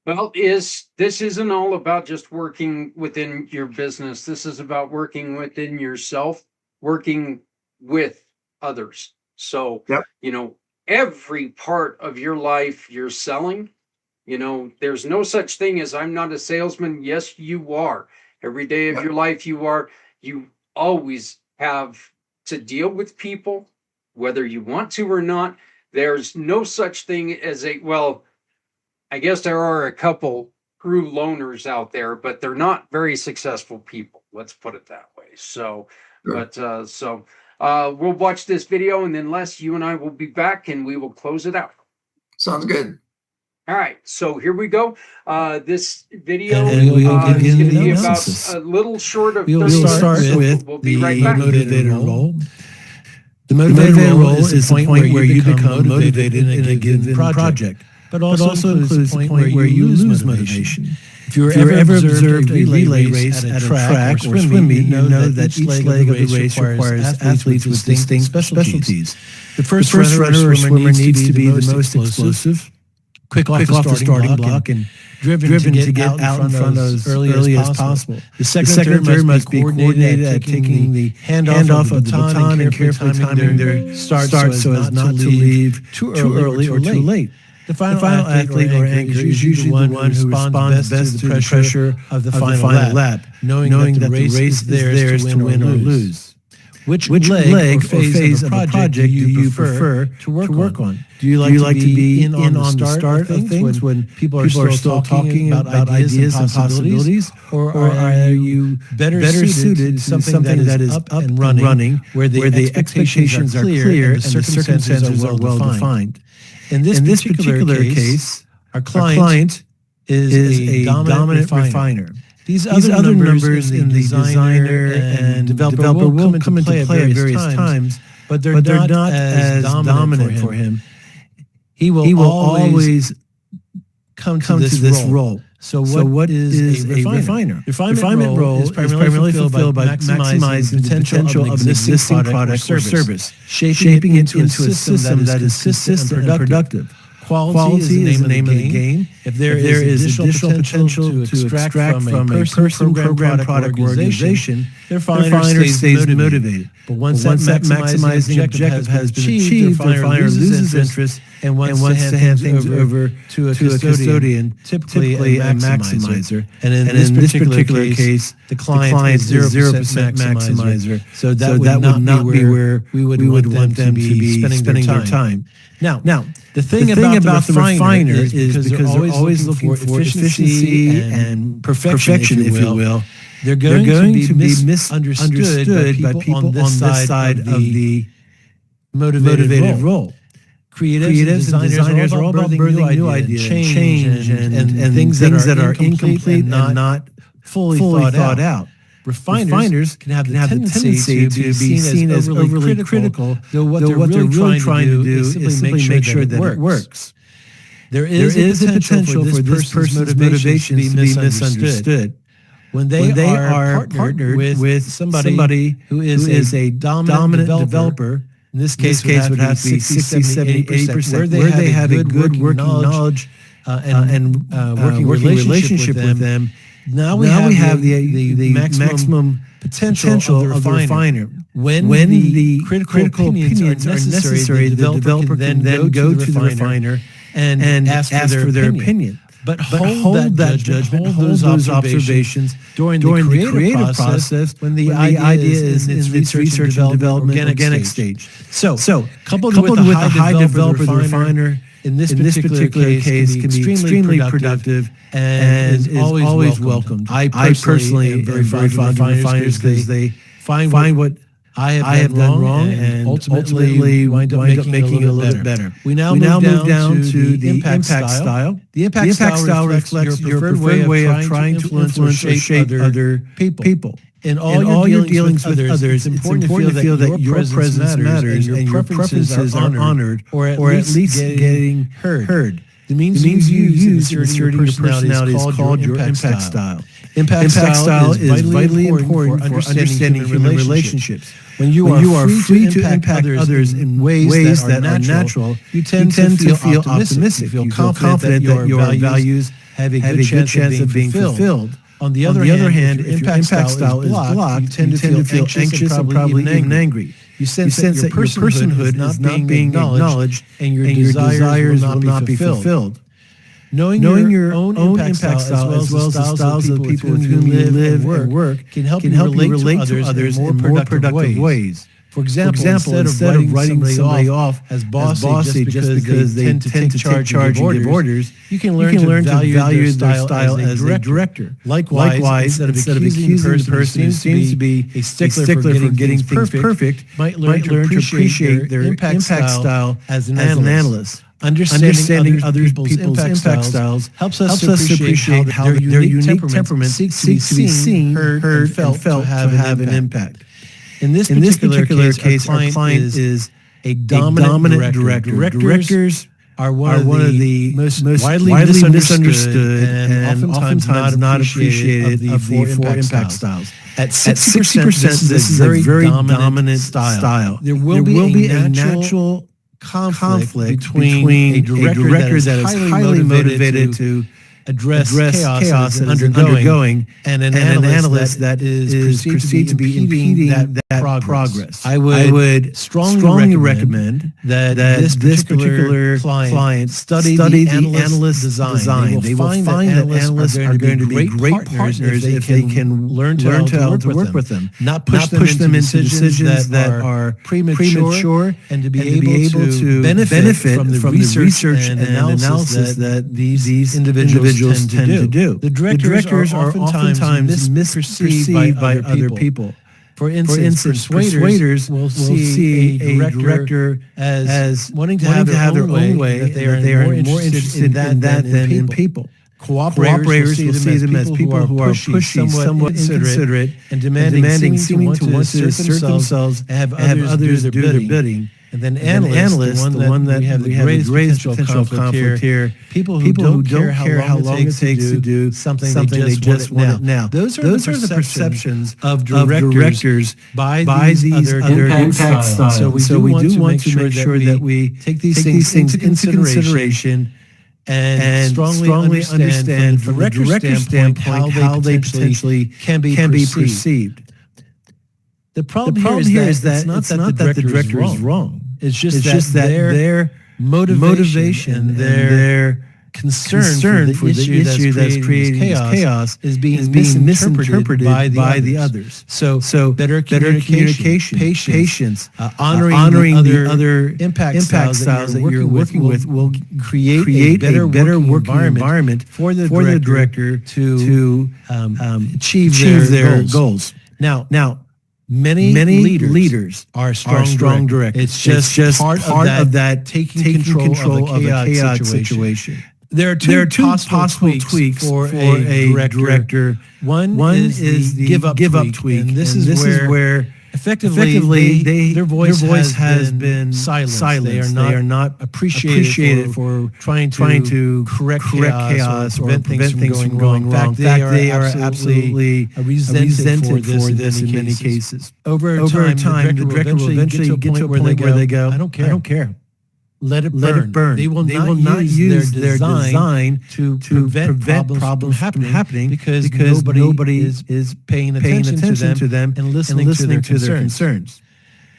D: Well, this isn't all about just working within your business. This is about working within yourself, working with others. So,
E: Yep.
D: Every part of your life you're selling, there's no such thing as I'm not a salesman. Yes, you are. Every day of
E: Yep.
D: your life you are. You always have to deal with people, whether you want to or not. There's no such thing as I guess there are a couple true loners out there, but they're not very successful people. Let's put it that way. So,
E: Sure.
D: we'll watch this video, and then Les, you and I will be back, and we will close it out.
E: Sounds good.
D: All right, so here we go. This video
G: And we will
D: is
G: begin
D: going to
G: the
D: be
G: analysis.
D: about a little short of
G: We
D: 30
G: will start
D: minutes.
G: with
D: We'll be
G: the
D: right back.
G: motivator role. The motivator role is the point where you become motivated in a given project, but also includes the point where you lose motivation. If you ever observed a relay race at a track or swim meet, you know that each leg of the race requires athletes with distinct specialties. The first runner or swimmer needs to be the most explosive, quick off the starting block, and driven to get out in front as early as possible. The second and third must be coordinated at taking the handoff of the baton and carefully timing their start so as not to leave too early or too late. The final athlete or anchor is usually the one who responds best to the pressure of the final lap, knowing that the race is theirs to win or lose. Which leg or phase of a project do you prefer to work on? Do you like to be in on the start of things when people are still talking about ideas and possibilities? Or are you better suited to something that is up and running, where the expectations are clear and the circumstances are well defined? In this particular case, our client is a dominant refiner. These other numbers in the designer and developer will come into play at various times, but they're not as dominant for him. He will always come to this role. So what is a refiner? Refinement role is primarily fulfilled by maximizing the potential of an existing product or service, shaping it into a system that is consistent and productive. Quality is the name of the game. If there is additional potential to extract from a person, program, product, organization, the refiner stays motivated. But once that maximizing objective has been achieved, the refiner loses interest and wants to hand things over to a custodian, typically a maximizer. And in this particular case, the client is 0% maximizer. So that would not be where we would want them to be spending their time. Now, the thing about the refiner is because they're always looking for efficiency and perfection, if you will, they're going to be misunderstood by people on this side of the motivated role. Creatives and designers are all about birthing new ideas, change, and things that are incomplete and not fully thought out. Refiners can have the tendency to be seen as overly critical, though what they're really trying to do is simply make sure that it works. There is a potential for this person's motivations to be misunderstood when they are partnered with somebody who is a dominant developer. In this case would have to be 60, 70, 80%, where they have a good working knowledge and working relationship with them. Now we have the maximum potential of the refiner. When the critical opinions are necessary, the developer can then go to the refiner and ask for their opinion. But hold that judgment, hold those observations during the creative process when the idea is in its research and development organic stage. So coupled with the high developer, the refiner in this particular case can be extremely productive and is always welcomed. I personally am very fond of refiners because they find what I have done wrong and ultimately wind up making it a little bit better. We now move down to the impact style. The impact style reflects your preferred way of trying to influence or shape other people. In all your dealings with others, it's important to feel that your presence matters and your preferences are honored or at least getting heard. The means you use in asserting your personality is called your impact style. Impact style is vitally important for understanding human relationships. When you are free to impact others in ways that are natural, you tend to feel optimistic. You feel confident that your values have a good chance of being fulfilled. On the other hand, if your impact style is blocked, you tend to feel anxious and probably even angry. You sense that your personhood is not being acknowledged and your desires will not be fulfilled. Knowing your own impact style as well as the styles of the people with whom you live and work can help you relate to others in more productive ways. For example, instead of writing somebody off as bossy just because they tend to take charge and give orders, you can learn to value their style as a director. Likewise, instead of accusing the person who seems to be a stickler for getting things perfect, might learn to appreciate their impact style as an analyst. Understanding other people's impact styles helps us to appreciate how their unique temperament seeks to be seen, heard, and felt to have an impact. In this particular case, our client is a dominant director. Directors are one of the most widely misunderstood and oftentimes not appreciated of the four impact styles. At 60%, this is a very dominant style. There will be a natural conflict between a director that is highly motivated to address chaos and undergoing and an analyst that is perceived to be impeding that progress. I would strongly recommend that this particular client study the analyst design. They will find that analysts are going to be great partners if they can learn to work with them, not push them into decisions that are premature, and to be able to benefit from the research and analysis that these individuals tend to do. The directors are oftentimes misperceived by other people. For instance, persuaders will see a director as wanting to have their own way, that they are more interested in that than in people. Cooperators will see them as people who are pushy, somewhat inconsiderate, and demanding, seeming to want to assert themselves and have others do their bidding. And then analysts, the one that we have the greatest potential conflict here, people who don't care how long it takes to do something they just want it now. Those are the perceptions of directors by these other impact styles. So we do want to make sure that we take these things into consideration and strongly understand from the director's standpoint how they potentially can be perceived. The problem here is that it's not that the director is wrong. It's just that their motivation, their concern for the issue that's creating chaos is being misinterpreted by the others. So better communication, patience, honoring the other impact styles that you're working with will create a better working environment for the director to achieve their goals. Now, Many leaders are strong directors. It's just part of that taking control of a chaotic situation. There are two possible tweaks for a director. One is the give up tweak, and this is where effectively their voice has been silenced. They are not appreciated for trying to correct chaos or prevent things from going wrong. In fact, they are absolutely resented for this in many cases. Over time, the director will eventually get to a point where they go, I don't care. Let it burn. They will not use their design to prevent problems from happening because nobody is paying attention to them and listening to their concerns.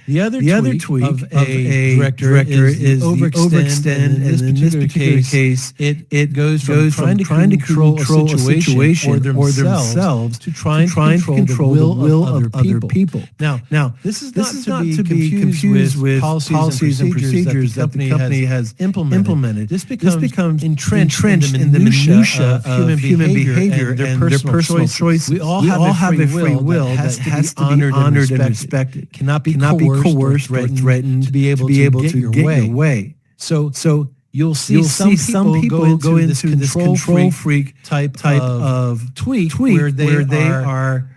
G: The other tweak of a director is overextend, and in this particular case, it goes from trying to control a situation or themselves to trying to control the will of other people. Now, this is not to be confused with policies and procedures that the company has implemented. This becomes entrenched in the minutiae of human behavior and their personal choices. We all have a free will that has to be honored and respected. Cannot be coerced or threatened to be able to get your way. So you'll see some people go into this control freak type of tweak where they are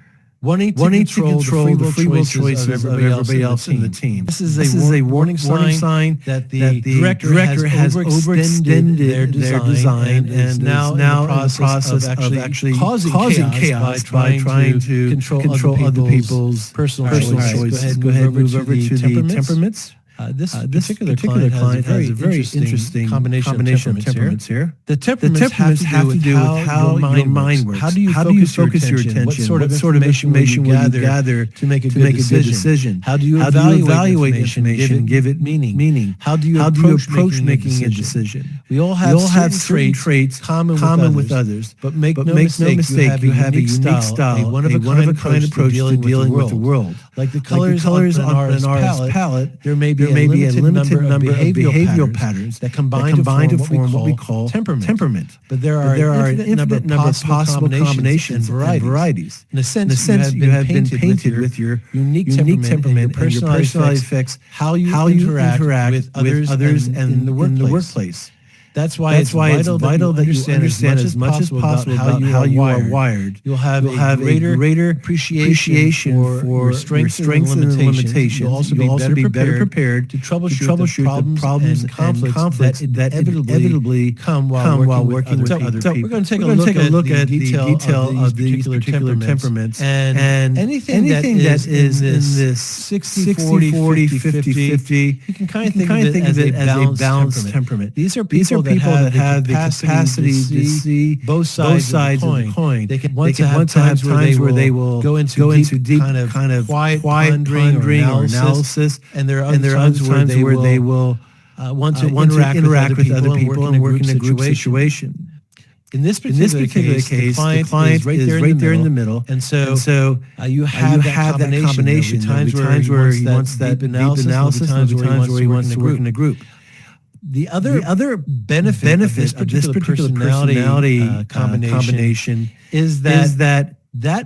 G: wanting to control the free will choices of everybody else in the team. This is a warning sign that the director has overextended their design and now in the process of actually causing chaos by trying to control other people's personal choices. Go ahead, move over to the temperaments. This particular client has a very interesting combination of temperaments here. The temperaments have to do with how your mind works. How do you focus your attention? What sort of information will you gather to make a good decision? How do you evaluate information, give it meaning? How do you approach making a decision? We all have certain traits common with others, but make no mistake, you have a unique style, a one-of-a-kind approach to dealing with the world. Like the colors on our palette, there may be a limited number of behavioral patterns that combine to form what we call temperament. But there are an infinite number of possible combinations and varieties. In a sense, you have been painted with your unique temperament, and your personality affects how you interact with others and in the workplace. That's why it's vital that you understand as much as possible about how you are wired. You'll have a greater appreciation for your strengths and limitations. You'll also be better prepared to troubleshoot the problems and conflicts that inevitably come while working with other people. We're going to take a look at the detail of these particular temperaments and anything that is in this 60-40, 50-50. You can kind of think of it as a balanced temperament. These are people that have the capacity to see both sides of the coin. They can want to have times where they will go into deep kind of quiet pondering or analysis, and there are other times where they will want to interact with other people and work in a group situation. In this particular case, the client is right there in the middle, and so you have that combination. Times where he wants that deep analysis, times where he wants to work in a group. The other benefit of this particular personality combination is that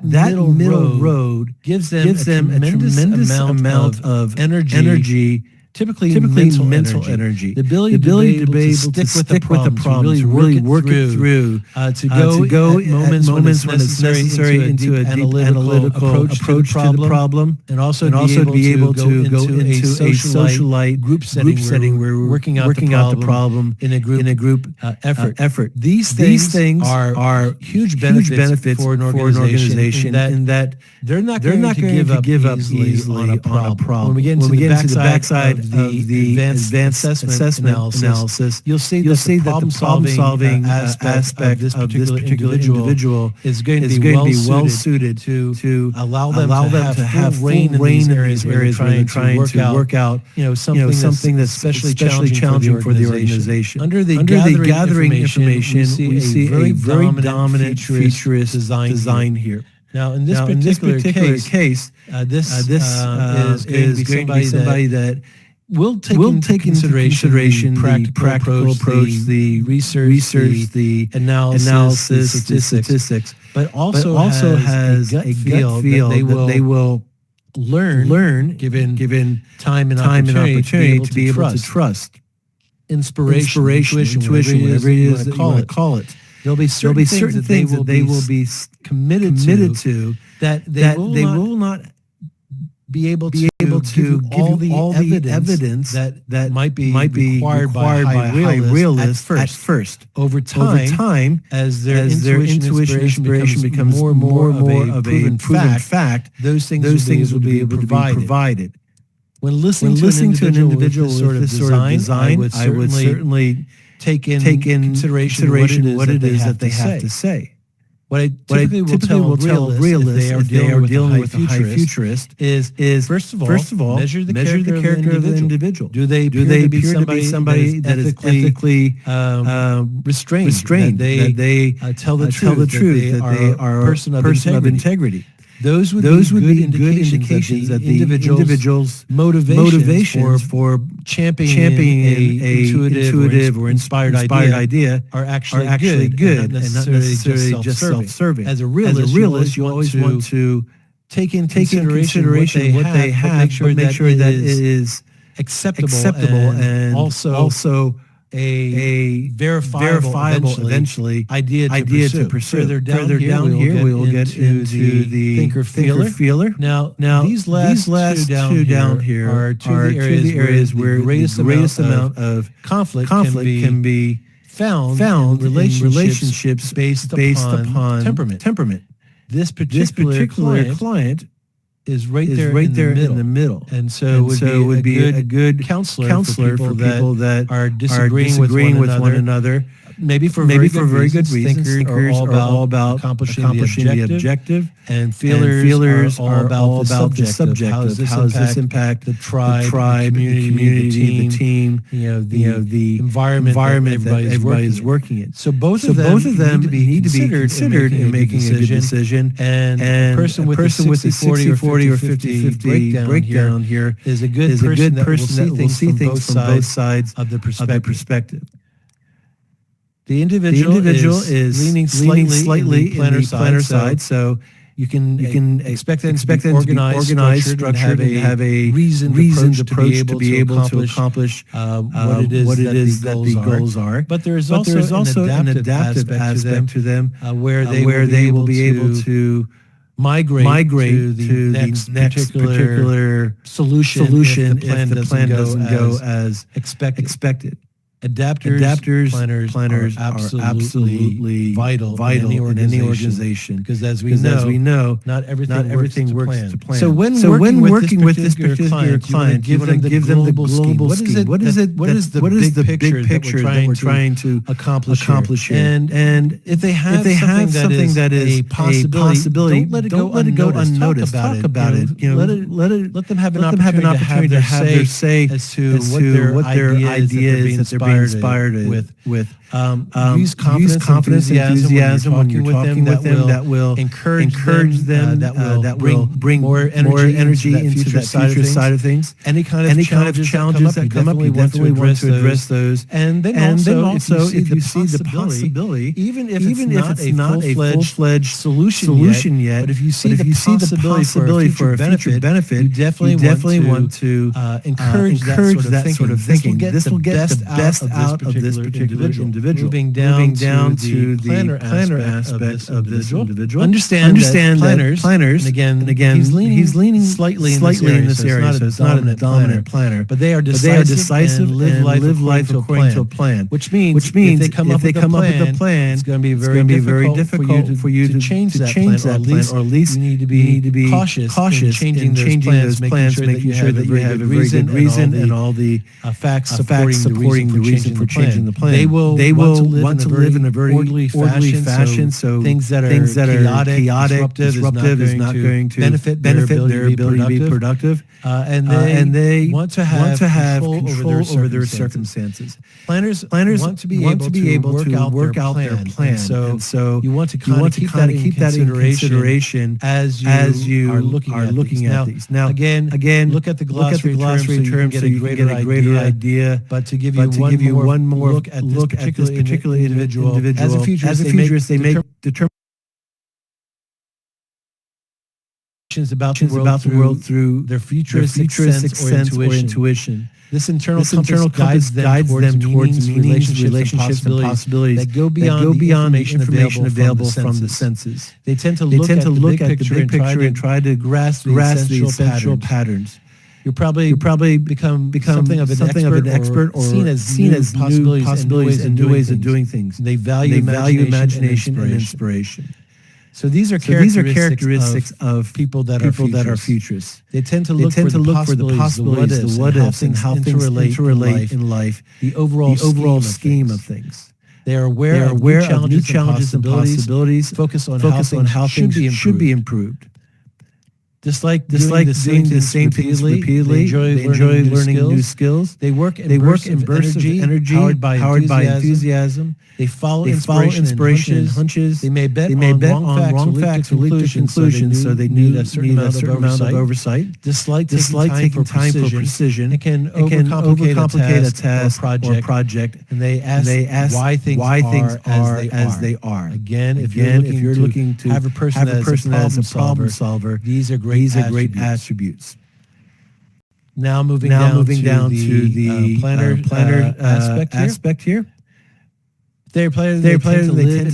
G: middle road gives them a tremendous amount of energy. Typically mental energy. The ability to be able to stick with the problem, to really work it through, to go at moments when it's necessary into a deep analytical approach to the problem, and also be able to go into a socialite group setting where we're working out the problem in a group effort. These things are huge benefits for an organization in that they're not going to give up easily on a problem. When we get into the backside of the advanced assessment analysis, you'll see that the problem-solving aspect of this particular individual is going to be well suited to allow them to have full reign in these areas where they're trying to work out something that's especially challenging for the organization. Under the gathering information, we see a very dominant futurist design here. Now, in this particular case, this is going to be somebody that will take into consideration the practical approach, the research, the analysis, statistics, but also has a gut feel that they will learn given time and opportunity to be able to trust. Inspiration, intuition, whatever it is that you want to call it. There'll be certain things that they will be committed to that they will not be able to give you all the evidence that might be required by high realists at first. Over time, as their inspiration becomes more and more of a proven fact, those things will be able to be provided. When listening to an individual with this sort of design, I would certainly take in consideration what it is that they have to say. What I typically will tell realists if they are dealing with a high futurist is first of all measure the character of the individual. Do they appear to be somebody that is ethically restrained? That they tell the truth? That they are a person of integrity? Those would be good indications that the individual's motivations for championing a intuitive or inspired idea are actually good and not necessarily just self-serving. As a realist, you always want to take in consideration what they have, but make sure that it is acceptable and also a verifiable eventually idea to pursue. Further down here, we will get into the thinker-feeler. Now these last two down here are two of the areas where the greatest amount of conflict can be found in relationships based upon temperament. This particular client is right there in the middle. And so it would be a good counselor for people that are disagreeing with one another. Maybe for very good reasons. Thinkers are all about accomplishing the objective, and feelers are all about the subject of how does this impact the tribe, the community, the team, the environment that everybody is working in. So both of them need to be considered in making a good decision. And a person with a 60-40 or 50-50 breakdown here is a good person that will see things from both sides of the perspective. The individual is leaning slightly in the planner side, so you can expect them to be organized, structured, and have a reasoned approach to be able to accomplish what it is that the goals are. But there is also an adaptive aspect to them where they will be able to migrate to the next particular solution if the plan doesn't go as expected. Adapters, planners are absolutely vital in any organization because as we know, not everything works to plan. So when working with this particular client, you want to give them the global scheme. What is the big picture that we're trying to accomplish here? And if they have something that is a possibility, don't let it go unnoticed. Talk about it. Let them have an opportunity to have their say as to what their idea is that they're inspired with. Use confidence, enthusiasm when you're talking with them that will encourage them, that will bring more energy into that future side of things. Any kind of challenges that come up, you definitely want to address those. And then also, if you see the possibility, even if it's not a full-fledged solution yet, but if you see the possibility for a future benefit, you definitely want to encourage that sort of thinking. This will get the best out of this particular individual. Moving down to the planner aspect of this individual. Understand that planners, and again, he's leaning slightly in this area, so it's not a dominant planner, but they are decisive and live life according to a plan. Which means if they come up with a plan, it's going to be very difficult for you to change that plan, or at least you need to be cautious in changing those plans, making sure that you have a very good reason and all the facts supporting the reason for changing the plan. They will want to live in a very orderly fashion, so things that are chaotic, disruptive is not going to benefit their ability to be productive. And they want to have control over their circumstances. Planners want to be able to work out their plan. So you want to keep that in consideration as you are looking at these. Now, again, look at the glossary terms so you can get a greater idea. But to give you one more look at this particular individual, as a futurist, they make determinations predictions about the world through their futuristic sense or intuition. This internal compass guides them towards meanings, relationships, and possibilities that go beyond the information available from the senses. They tend to look at the big picture and try to grasp the essential patterns. You'll probably become something of an expert or seen as new possibilities and new ways of doing things. They value imagination and inspiration. So these are characteristics of people that are futurists. They tend to look for the possibilities, the what ifs, and how things interrelate in life, the overall scheme of things. They are aware of new challenges and possibilities, focus on how things should be improved. Just like doing the same things repeatedly, they enjoy learning new skills. They work in bursts of energy powered by enthusiasm. They follow inspiration and hunches. They may bet on wrong facts or leap to conclusions, so they need a certain amount of oversight. Dislike taking time for precision. It can overcomplicate a task or project. And they ask why things are as they are. Again, if you're looking to have a person as a problem solver, these are great attributes. Now moving down to the planner aspect here. They tend to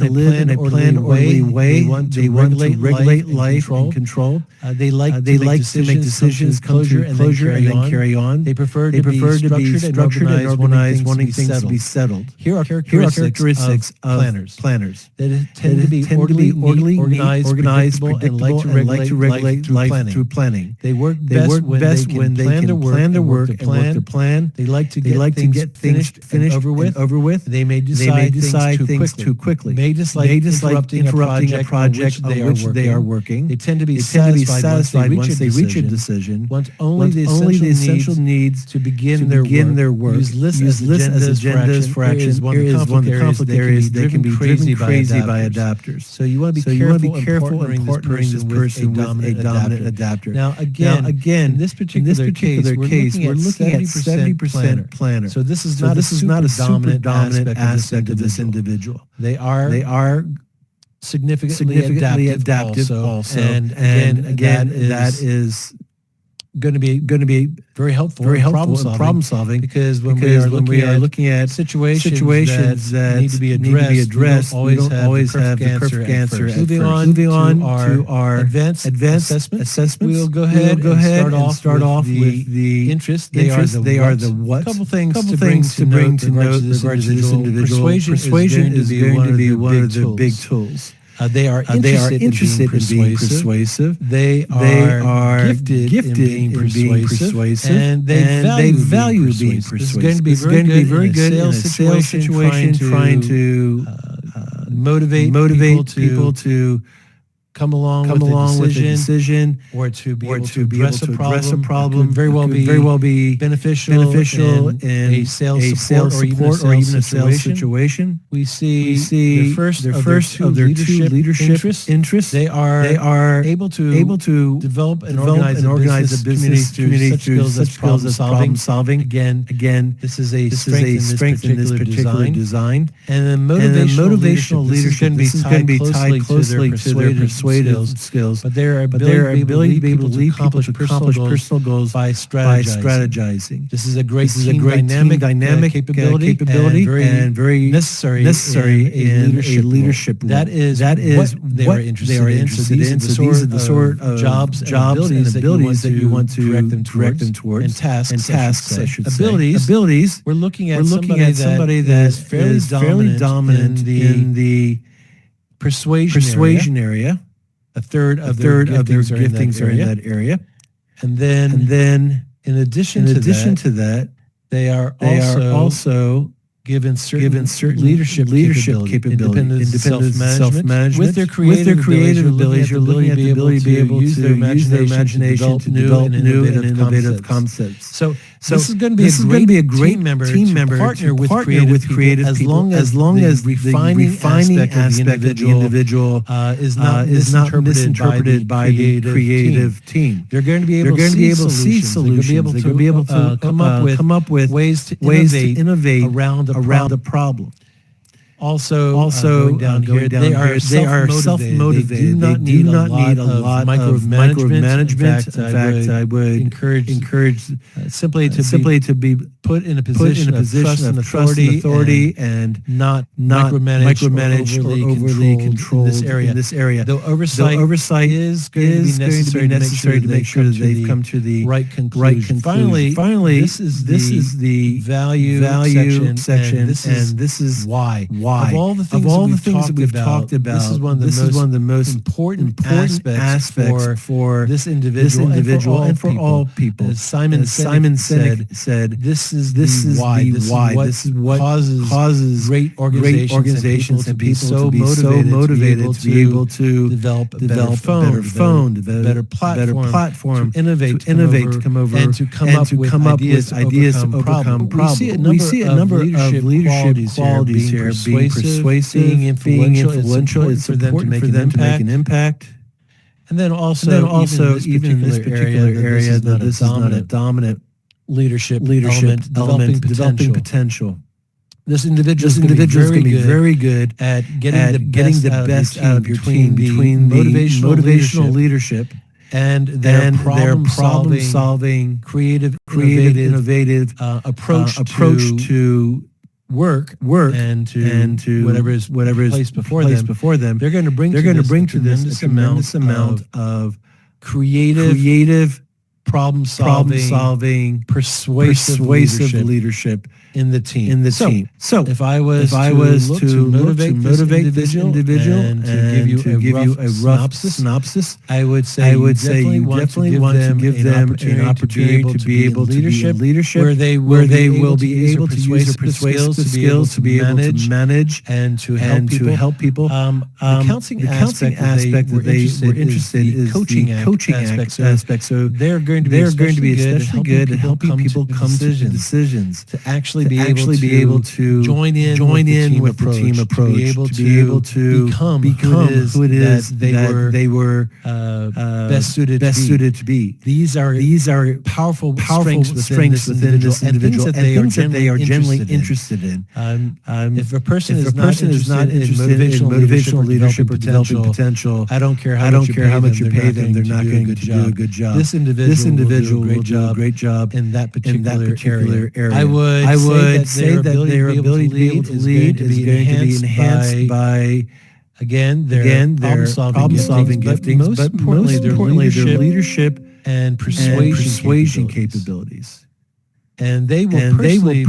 G: live in a planned, orderly way. They want to regulate life and control. They like to make decisions, come to closure, and then carry on. They prefer to be structured and organized, wanting things to be settled. Here are characteristics of planners. They tend to be orderly, organized, predictable, and like to regulate life through planning. They work best when they can plan their work and work their plan. They like to get things finished and over with. They may decide things too quickly. May dislike interrupting a project on which they are working. They tend to be satisfied once they reach a decision. Want only the essential needs to begin their work. Use lists as agendas for action. Here is one of the complicated areas they can be crazy by adapters. So you want to be careful in partnering this person with a dominant adapter. Now again, in this particular case, we're looking at 70% planner. So this is not a super dominant aspect of this individual. They are significantly adaptive also. And again, that is going to be very helpful in problem solving because when we are looking at situations that need to be addressed, we don't always have the perfect answer. Moving on to our advanced assessments, we'll go ahead and start off with the interest. They are the what. Couple things to bring to note in regards to this individual. Persuasion is going to be one of the big tools. They are interested in being persuasive. They are gifted in being persuasive, and they value being persuasive. This is going to be very good in a sales situation, trying to motivate people to come along with a decision, or to be able to address a problem. Very well be beneficial in a sales support or even a sales situation. We see the first of their two leadership interests. They are able to develop and organize a business community through such skills as problem solving. Again, this is a strength in this particular design. And then motivational leadership. This is going to be tied closely to their persuasive skills, but their ability to be able to accomplish personal goals by strategizing. This is a great team dynamic capability and very necessary in a leadership role. That is what they are interested in. So these are the sort of jobs and abilities that you want to direct them towards, and tasks I should say. Abilities. We're looking at somebody that is fairly dominant in the persuasion area. A third of their giftings are in that area. And then in addition to that, they are also given certain leadership capability, independent self-management. With their creative abilities, you're looking at the ability to be able to use their imagination to develop new and innovative concepts. So this is going to be a great team member to partner with creative people as long as the refining aspect of the individual is not misinterpreted by the creative team. They're going to be able to see solutions. They're going to be able to come up with ways to innovate around the problem. Also, going down here, they are self-motivated. They do not need a lot of micromanagement. In fact, I would encourage simply to be put in a position of trust and authority and not micromanage or overly control in this area. Though oversight is going to be necessary to make sure that they've come to the right conclusion. Finally, this is the value section, and this is why. Of all the things that we've talked about, this is one of the most important aspects for this individual and for all people. As Simon Sinek said, this is the why. This is what causes great organizations and people to be so motivated to be able to develop a better phone, a better platform, to innovate, to come over, and to come up with ideas to overcome problems. We see a number of leadership qualities here: being persuasive, being influential. It's important for them to make an impact. And then also even in this particular area, that this is not a dominant leadership element, developing potential. This individual is going to be very good at getting the best out of your team between motivational leadership and their problem-solving, creative, innovative approach to work and to whatever is placed before them. They're going to bring to this a tremendous amount of creative problem-solving, persuasive leadership in the team. So if I was to motivate this individual and to give you a rough synopsis, I would say you definitely want to give them an opportunity to be able to be in leadership, where they will be able to use their persuasive skills to be able to manage and to help people. The counseling aspect that they were interested in is the coaching aspect. So they're going to be especially good at helping people come to decisions, to actually be able to join in with the team approach, to be able to become who it is that they were best suited to be. These are powerful strengths within this individual and things that they are generally interested in. If a person is not interested in motivational leadership or developing potential, I don't care how much you pay them, they're not going to do a good job. This individual will do a great job in that particular area. I would say that their ability to be able to lead is going to be enhanced by, again, their problem-solving giftings, but most importantly, their leadership and persuasion capabilities. And they will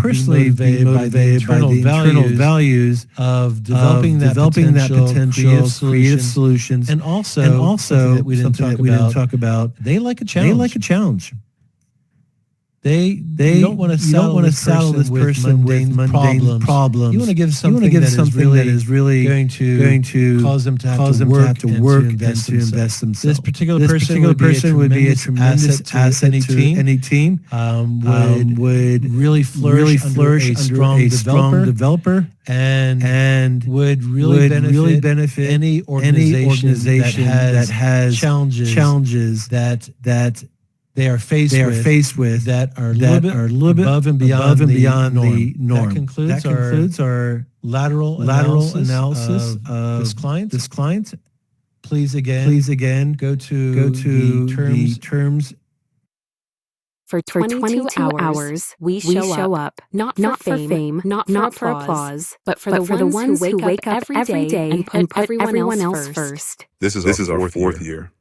G: personally be motivated by the internal values of developing that potential, creative solutions, and also something that we didn't talk about. They like a challenge. They don't want to saddle this person with mundane problems. You want to give something that is really going to cause them to have to work and to invest themselves. This particular person would be a tremendous asset to any team. Would really flourish under a strong developer, and would really benefit any organization that has challenges that they are faced with that are a little bit above and beyond the norm. That concludes our lateral analysis of this client. Please again go to the terms.
A: For 22 hours, we show up, not for fame, not for applause, but for the ones who wake up every day and put everyone else first.
B: This is our fourth year.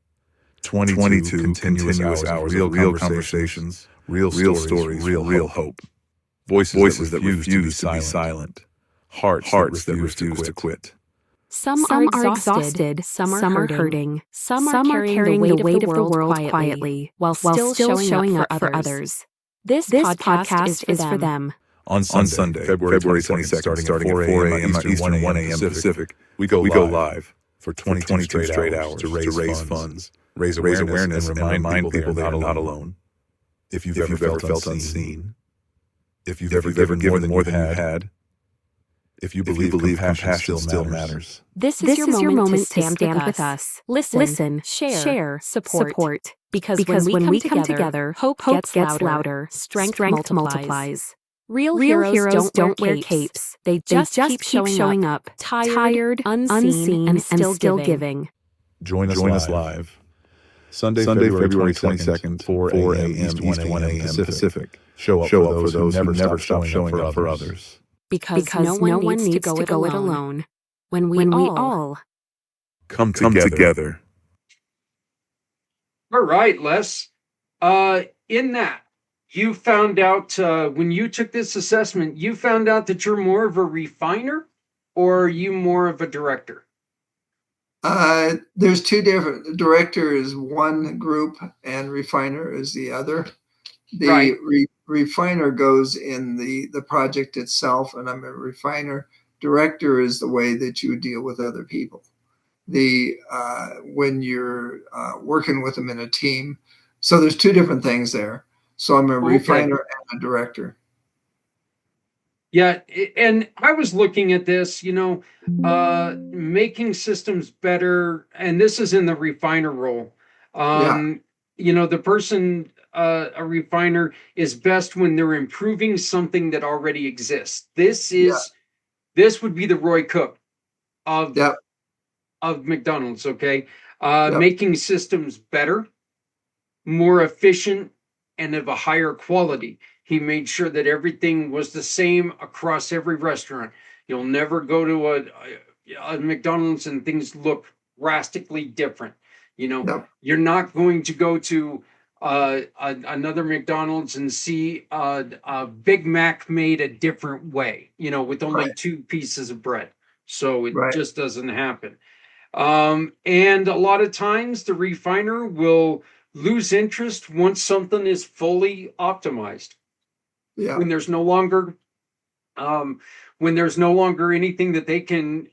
B: 22 continuous hours of real conversations, real stories, real hope. Voices that refuse to be silent. Hearts that refuse to quit.
A: Some are exhausted, some are hurting, some are carrying the weight of the world quietly, while still showing up for others. This podcast is for them.
B: On Sunday, February 22nd, starting at 4 a.m. Eastern, 1 a.m. Pacific, we go live for 22 straight hours to raise funds, raise awareness, and remind people they are not alone. If you've ever felt unseen, if you've ever given more than you had, if you believe compassion still matters.
A: This is your moment to stand with us. Listen, share, support. Because when we come together, hope gets louder, strength multiplies. Real heroes don't wear capes. They just keep showing up, tired, unseen, and still giving.
B: Join us live. Sunday, February 22nd, 4 a.m. East 1 a.m. Pacific. Show up for those who never stop showing up for others.
A: Because no one needs to go it alone. When we all
B: Come together.
D: All right, Les. In that, you found out when you took this assessment, you found out that you're more of a refiner, or are you more of a director?
E: There's two different. Director is one group, and refiner is the other. The
D: Right.
E: Refiner goes in the project itself, and I'm a refiner. Director is the way that you deal with other people. When you're working with them in a team. So there's two different things there. So I'm a refiner and a director.
D: Yeah, and I was looking at this, making systems better, and this is in the refiner role. The person, a refiner, is best when they're improving something that already exists. This would be the Roy Cook of McDonald's. Okay, making systems better, more efficient, and of a higher quality. He made sure that everything was the same across every restaurant. You'll never go to a McDonald's and things look drastically different. You're not going to go to another McDonald's and see a Big Mac made a different way, with only two pieces of bread. So it just doesn't happen. And a lot of times the refiner will lose interest once something is fully optimized. When there's no longer anything that they can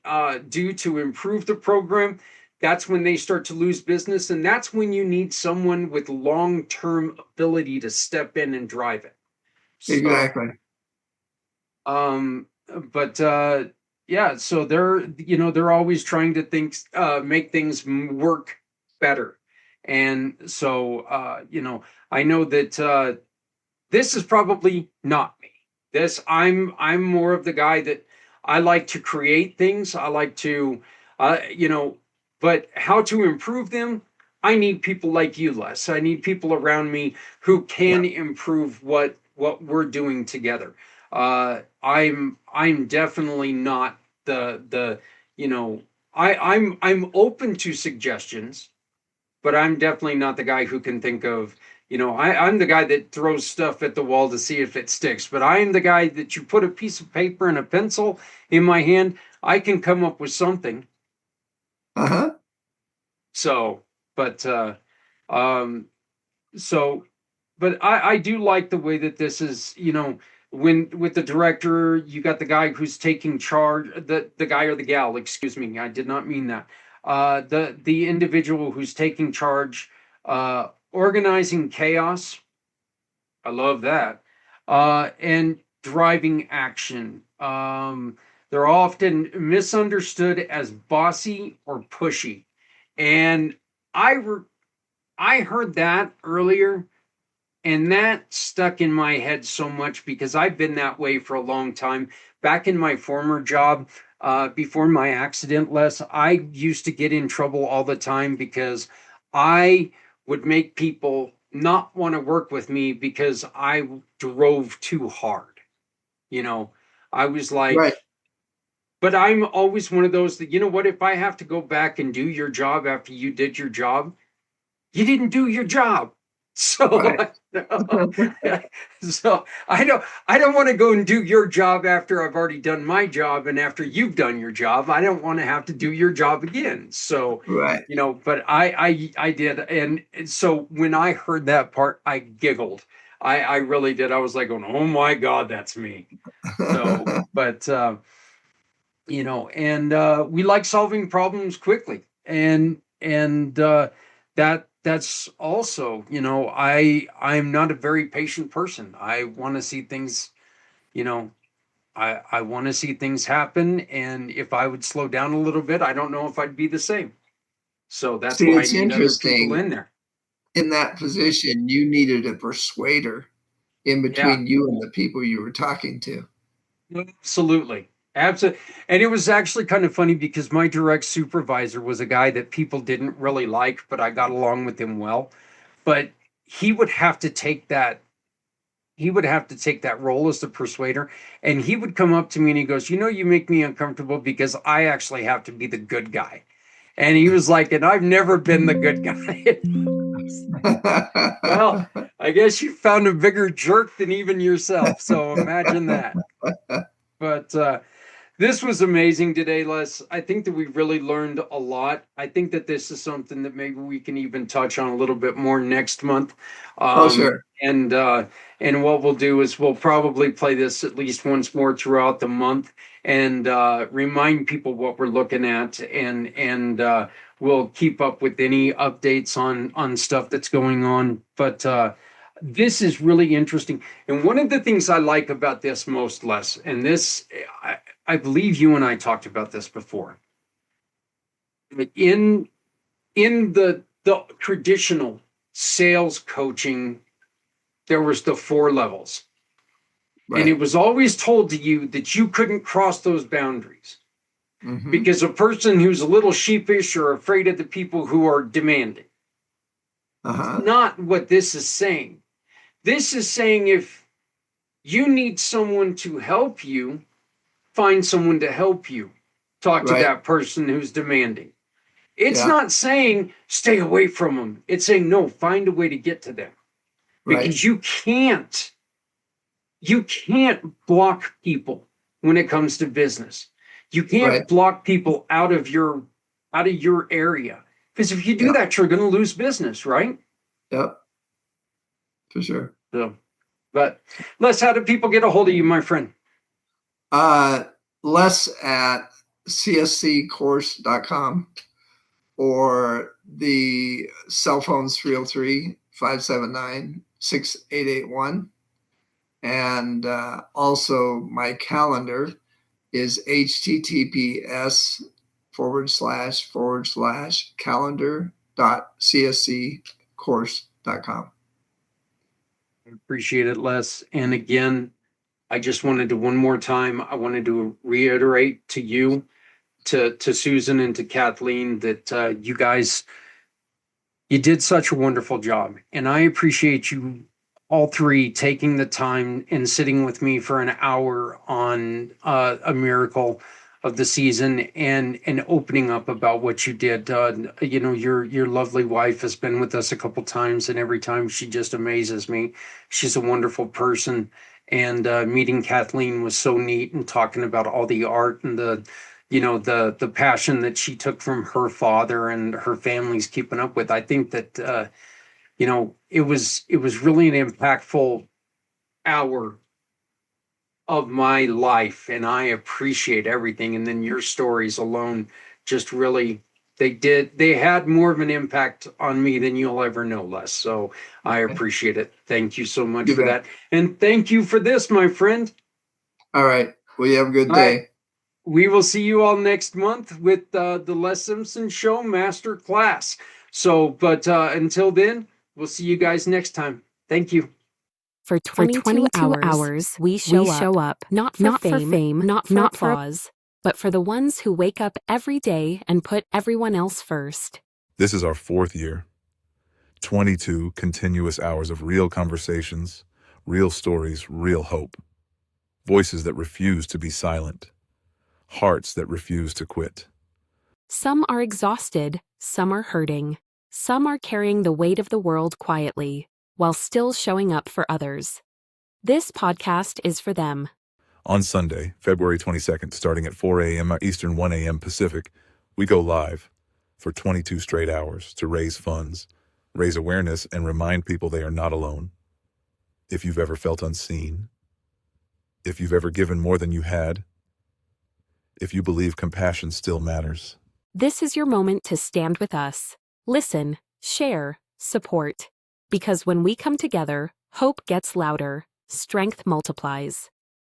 D: do to improve the program, that's when they start to lose business, and that's when you need someone with long-term ability to step in and drive it.
E: Exactly.
D: So they're always trying to make things work better. And so I know that this is probably not me. I'm more of the guy that I like to create things. I like to but how to improve them, I need people like you, Les. I need people around me who can improve what we're doing together. I'm definitely not I'm open to suggestions, but I'm definitely not the guy who can think of, I'm the guy that throws stuff at the wall to see if it sticks, but I am the guy that you put a piece of paper and a pencil in my hand, I can come up with something. So, but I do like the way that this is, when with the director, you got the guy who's taking charge, the guy or the gal, excuse me, I did not mean that. The individual who's taking charge, organizing chaos. I love that. And driving action. They're often misunderstood as bossy or pushy. And I heard that earlier, and that stuck in my head so much because I've been that way for a long time. Back in my former job, before my accident, Les, I used to get in trouble all the time because I would make people not want to work with me because I drove too hard. I was like, but I'm always one of those that, what, if I have to go back and do your job after you did your job, you didn't do your job. So, so I don't want to go and do your job after I've already done my job, and after you've done your job, I don't want to have to do your job again. So, but I did, and so when I heard that part, I giggled. I really did. I was like, oh my God, that's me. So, but and we like solving problems quickly, and that's also, I'm not a very patient person. I want to see things, I want to see things happen, and if I would slow down a little bit, I don't know if I'd be the same. So that's why I need other people in there.
E: In that position, you needed a persuader. in
D: Yeah,
E: between you and the people you were talking to.
D: absolutely. Absolutely. And it was actually kind of funny because my direct supervisor was a guy that people didn't really like, but I got along with him well. But he would have to take that he would have to take that role as the persuader, and he would come up to me and he goes, you make me uncomfortable because I actually have to be the good guy. And he was like, and I've never been the good guy. Well, I guess you found a bigger jerk than even yourself, so imagine that. But this was amazing today, Les. I think that we really learned a lot. I think that this is something that maybe we can even touch on a little bit more next month.
E: Oh, sure.
D: And what we'll do is we'll probably play this at least once more throughout the month and remind people what we're looking at, and we'll keep up with any updates on stuff that's going on. But this is really interesting. And one of the things I like about this most, Les, and this, I believe you and I talked about this before. In the traditional sales coaching, there was the 4 levels.
E: Right.
D: And it was always told to you that you couldn't cross those boundaries.
E: Mhm.
D: Because a person who's a little sheepish or afraid of the people who are demanding.
E: Uh-huh.
D: Not what this is saying. This is saying if you need someone to help you, find someone to help you. Talk to
E: Right.
D: that person who's demanding. It's
E: Yeah.
D: not saying stay away from them. It's saying no, find a way to get to them.
E: Right.
D: Because you can't block people when it comes to business. You can't
E: Right.
D: block people out of your area. Because if you do
E: Yeah.
D: that, you're going to lose business, right?
E: Yep. For sure.
D: So, but Les, how do people get a hold of you, my friend?
E: Les at csccourse.com, or the cell phone's 303-579-6881. And also my calendar is https://calendar.csccourse.com.
D: I appreciate it, Les. And again, I just wanted to one more time, I wanted to reiterate to you, to Susan and to Kathleen, that you guys, you did such a wonderful job. And I appreciate you all 3 taking the time and sitting with me for an hour on a miracle of the season, and opening up about what you did. Your lovely wife has been with us a couple times, and every time she just amazes me. She's a wonderful person. And meeting Kathleen was so neat, and talking about all the art and the passion that she took from her father and her family's keeping up with. I think that it was really an impactful hour of my life, and I appreciate everything. And then your stories alone just really, they had more of an impact on me than you'll ever know, Les. So I appreciate it. Thank you so much
E: You
D: for
E: bet.
D: that. And thank you for this, my friend.
E: All right. Well, you have a good
D: All
E: day.
D: right. We will see you all next month with the Les Simpson Show Master Class. So, but until then, we'll see you guys next time. Thank you.
A: For 22 hours, we show up, not for fame, not for applause, but for the ones who wake up every day and put everyone else first.
B: This is our 4th year. 22 continuous hours of real conversations, real stories, real hope. Voices that refuse to be silent. Hearts that refuse to quit.
A: Some are exhausted, some are hurting, some are carrying the weight of the world quietly, while still showing up for others. This podcast is for them.
B: On Sunday, February 22nd, starting at 4 a.m. Eastern, 1 a.m. Pacific, we go live for 22 straight hours to raise funds, raise awareness, and remind people they are not alone. If you've ever felt unseen, if you've ever given more than you had, if you believe compassion still matters.
A: This is your moment to stand with us. Listen, share, support. Because when we come together, hope gets louder, strength multiplies.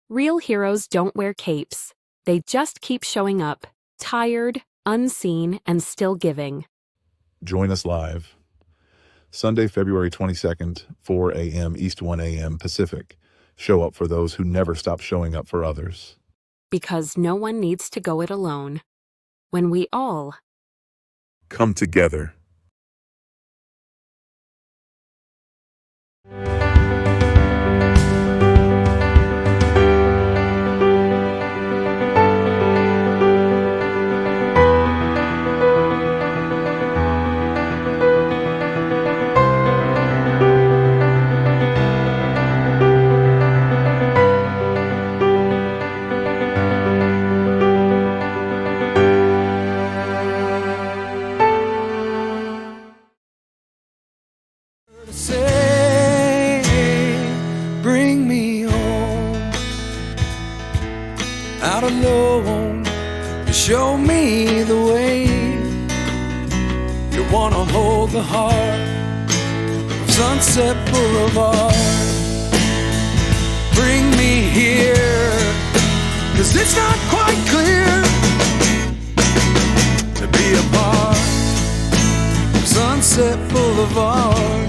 A: Real heroes don't wear capes. They just keep showing up, tired, unseen, and still giving.
B: Join us live. Sunday, February 22nd, 4 a.m. East 1 a.m. Pacific. Show up for those who never stop showing up for others.
A: Because no one needs to go it alone. When we all
B: Come together.
H: Say, bring me home, out alone, to show me the way. You wanna hold the heart of Sunset Boulevard. Bring me here, 'cause it's not quite clear to be a part of Sunset Boulevard.